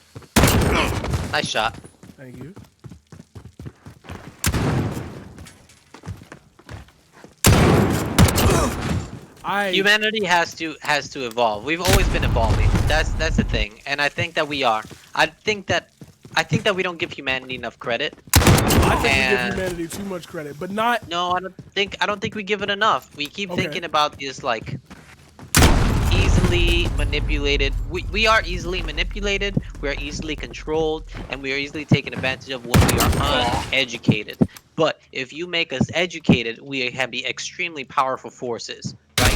Nice shot. Thank you. Humanity has to evolve. We've always been evolving. That's the thing, and I think that we are. I think that we don't give humanity enough credit. I think we And- give humanity too much credit, but not. No, I don't think we give it enough. We keep Okay. thinking about this like easily manipulated. We are easily manipulated. We are easily controlled, and we are easily taken advantage of when we are uneducated. But if you make us educated, we can be extremely powerful forces, right?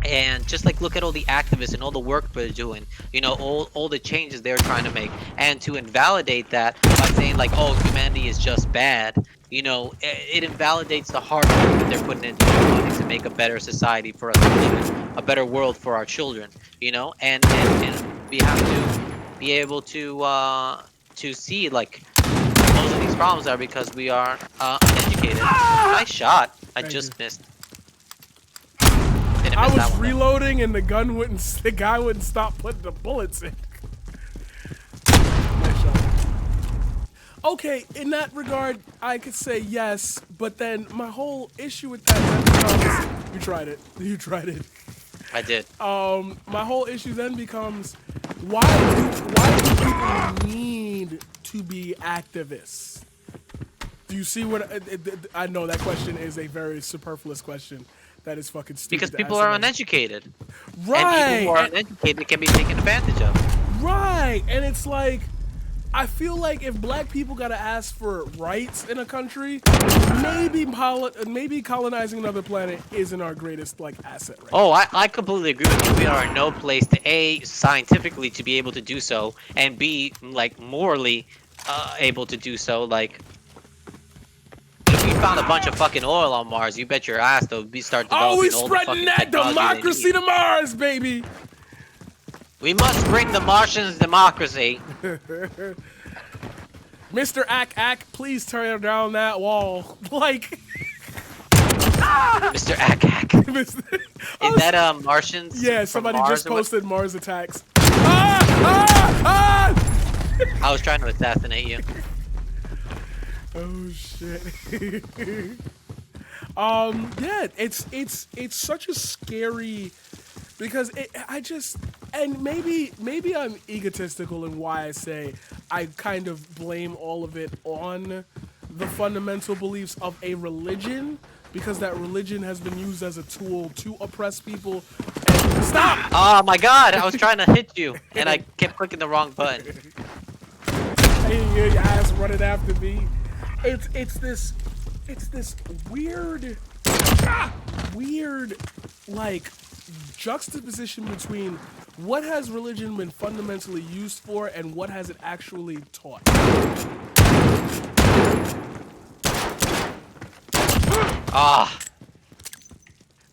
And just like look at all the activists and all the work they're doing, you know, all the changes they're trying to make, and to invalidate that by saying like, oh, humanity is just bad, you know, it invalidates the hard work that they're putting into wanting to make a better society for us to live in, a better world for our children, you know, and we have to be able to see like most of these problems are because we are uneducated. Nice shot. I Thank just you. missed. Didn't I miss that was one, though. reloading and the guy wouldn't stop putting the bullets in. Nice shot. Okay, in that regard, I could say yes, but then my whole issue with that then becomes, you tried it. I did. My whole issue then becomes, why do people need to be activists? Do you see what I know? That question is a very superfluous question. That is fucking stupid. Because to people ask are somebody. uneducated. Right. And people who are uneducated can be taken advantage of. Right, and it's like, I feel like if black people gotta ask for rights in a country, maybe colonizing another planet isn't our greatest like asset. Right? Oh, I completely agree with you. We are in no place to A, scientifically to be able to do so, and B, like morally able to do so. Like, if we found a bunch of fucking oil on Mars, you bet your ass they'll start developing Oh, we all the spreading fucking that technology they democracy need. to Mars, baby. We must bring the Martians democracy. Mr. Ack, please tear down that wall. Like, Mr. Akak. Mr. Is that Martians? Yeah, from somebody Mars just or what? posted Mars attacks. Ah! I was trying to assassinate you. Oh shit. Yeah, it's such a scary, because maybe I'm egotistical in why I say I kind of blame all of it on the fundamental beliefs of a religion, because that religion has been used as a tool to oppress people. And stop! Oh my god, I was trying to hit you, and I kept clicking the wrong button. Hey, your ass running after me. It's this weird like juxtaposition between what has religion been fundamentally used for and what has it actually taught. Ah,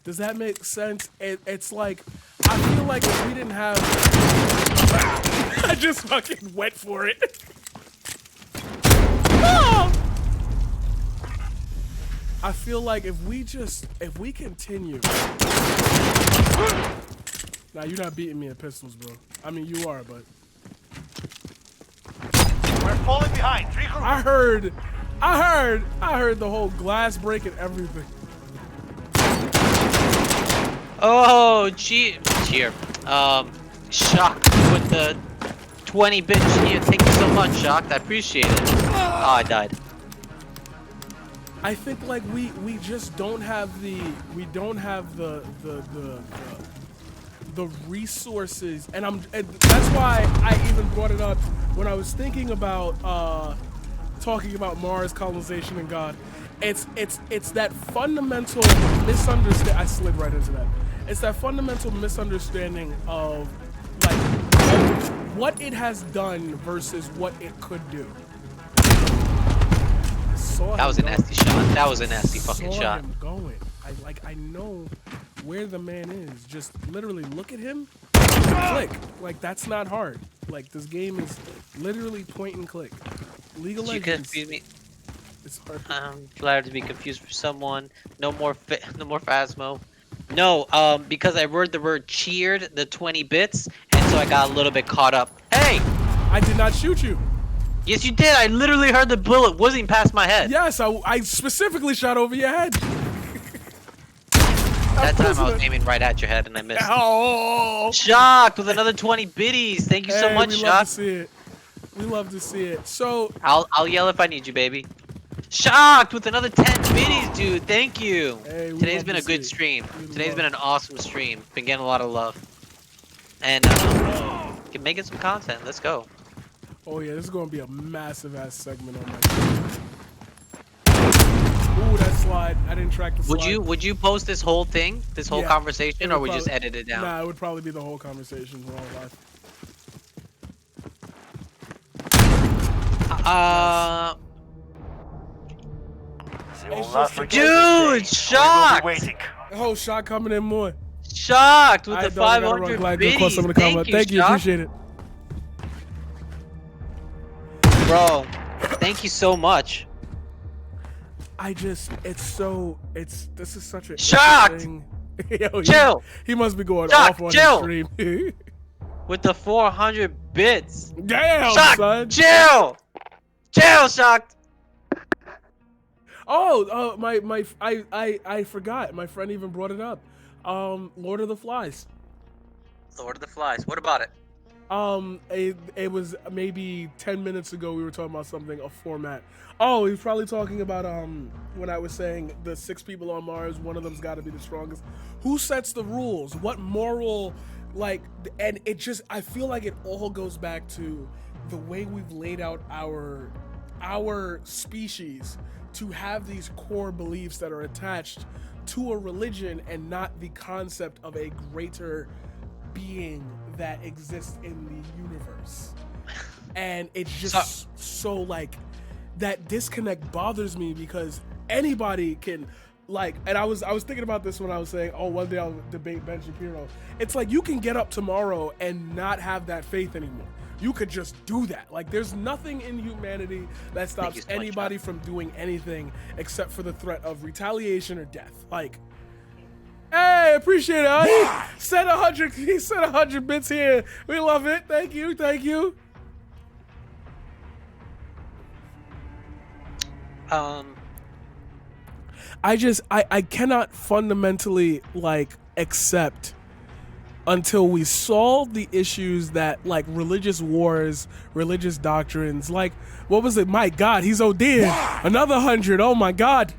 Does that make sense? It's like, I feel like if we didn't have I just fucking went for it. Ah! I feel like if we continue. Now you're not beating me at pistols, bro. I mean you are, but We're falling behind. Regroup. I heard the whole glass break and everything. oh, cheer. Shocked with the 20-bit cheer. Thank you so much, Shocked. I appreciate it. Oh, I died. I think like we just don't have the resources, and that's why I even brought it up when I was thinking about talking about Mars colonization and God. It's that fundamental misunderstanding. I slid right into that. It's that fundamental misunderstanding of like what it has done versus what it could do. That was a nasty shot. That was a nasty fucking Saw shot. him going. I know where the man is. Just literally look at him, click. Like that's not hard. Like this game is literally point and click. League of You Legends. confuse me. It's hard. I'm glad to be confused for someone. No more Phasmo. No, because I heard the word cheered the 20 bits, and so I got a little bit caught up. Hey! I did not shoot you. Yes, you did. I literally heard the bullet whizzing past my head. Yes, I specifically shot over your head. That time I was wasn't- aiming right at your head and I missed. Oh. Shocked with another 20 biddies. Thank you so Hey, much, we love Shocked. to see it. We love to see it. So, I'll yell if I need you, baby. Shocked with another 10 biddies, dude. Thank you. hey, we Today's love been to a good see it. stream. We Today's love- been an awesome stream. Been getting a lot of love. And making some content. Let's go. Oh yeah, this is gonna be a massive ass segment on my channel. Ooh, that slide. I didn't track the slide. Would you post this whole thing, this whole Yeah, conversation, it or would we just probably- edit it down? Nah, it would probably be the whole conversation. We're all live. They will It's not just- forget Dude, this day. shocked! We will be waiting. Oh, shot coming in more. Shocked with I the don't gotta run 500 glide. Good call, biddies. some of the comment. Thank you, Shocked. appreciate it. Bro, thank you so much. This is such a Shocked! interesting- Yo, Chill. He must be going Shocked, off on chill. the stream. With the 400 bits. Damn, Shocked, son. chill. Chill, Shocked. Oh, I forgot. My friend even brought it up. Lord of the Flies. Lord of the Flies. What about it? It was maybe 10 minutes ago we were talking about something, a format. Oh, he was probably talking about when I was saying the 6 people on Mars, one of them's got to be the strongest. Who sets the rules? What moral, like, and it just, I feel like it all goes back to the way we've laid out our species to have these core beliefs that are attached to a religion and not the concept of a greater being that exists in the universe. And it's just so like that disconnect bothers me because anybody can, like, and I was thinking about this when I was saying, oh, one day I'll debate Ben Shapiro. It's like you can get up tomorrow and not have that faith anymore. You could just do that. Like, there's nothing in humanity that stops so much, anybody from doing anything except for the threat of retaliation or death. Like, hey, appreciate it. Huh? He said 100. He said 100 bits here. We love it. Thank you. Thank you. I cannot fundamentally like accept until we solve the issues that like religious wars, religious doctrines, like what was it? My God, he's OD. Another 100. Oh my God.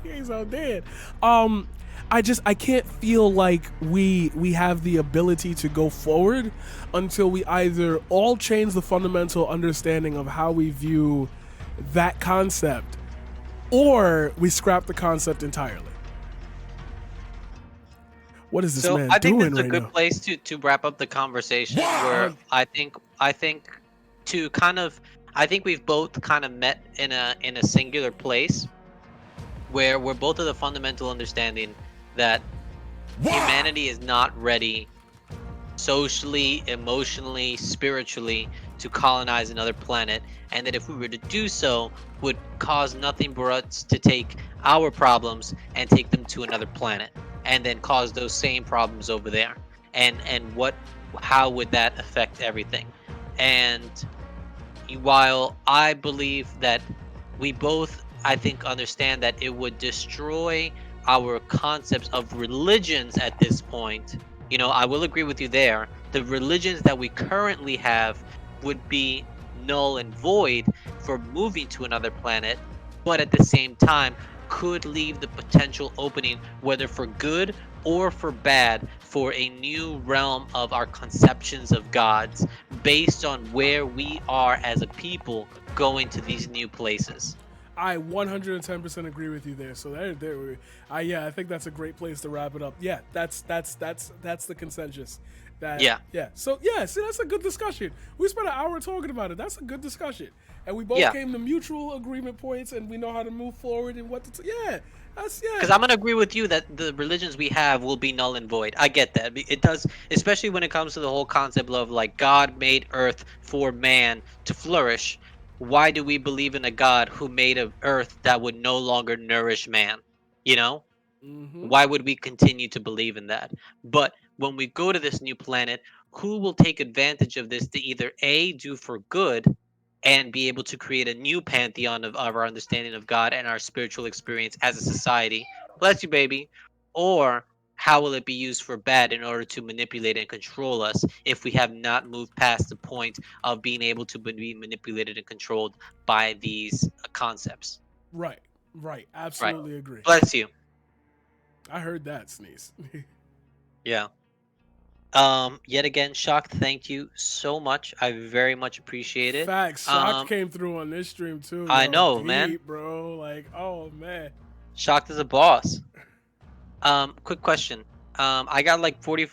He's OD. I can't feel like we have the ability to go forward until we either all change the fundamental understanding of how we view that concept or we scrap the concept entirely. What is this man I think doing that's a right good now? place to wrap up the conversation where I think to kind of I think we've both kind of met in a singular place where we're both of the fundamental understanding that humanity is not ready socially, emotionally, spiritually to colonize another planet, and that if we were to do so would cause nothing but us to take our problems and take them to another planet and then cause those same problems over there, and how would that affect everything. And while I believe that we both, I think, understand that it would destroy our concepts of religions at this point, you know, I will agree with you there. The religions that we currently have would be null and void for moving to another planet, but at the same time could leave the potential opening, whether for good or for bad, for a new realm of our conceptions of gods based on where we are as a people going to these new places. I 110% agree with you there. So I think that's a great place to wrap it up. Yeah, that's the consensus. Yeah. So yeah, see, that's a good discussion. We spent an hour talking about it. That's a good discussion, and we both came to mutual agreement points, and we know how to move forward and what to. Because I'm gonna agree with you that the religions we have will be null and void. I get that. It does, especially when it comes to the whole concept of like God made Earth for man to flourish. Why do we believe in a God who made an Earth that would no longer nourish man? You know? Mm-hmm. Why would we continue to believe in that? But when we go to this new planet, who will take advantage of this to either A, do for good, and be able to create a new pantheon of our understanding of God and our spiritual experience as a society? Bless you, baby. or how will it be used for bad in order to manipulate and control us if we have not moved past the point of being able to be manipulated and controlled by these concepts? Right. Right. Absolutely agree. Bless you. I heard that sneeze. Yeah. Yet again, Shocked, thank you so much. I very much appreciate it. Facts. Shocked came through on this stream too. I Yo, know, deep, man. bro. Like, oh man. Shocked is a boss. Quick question. I got like 40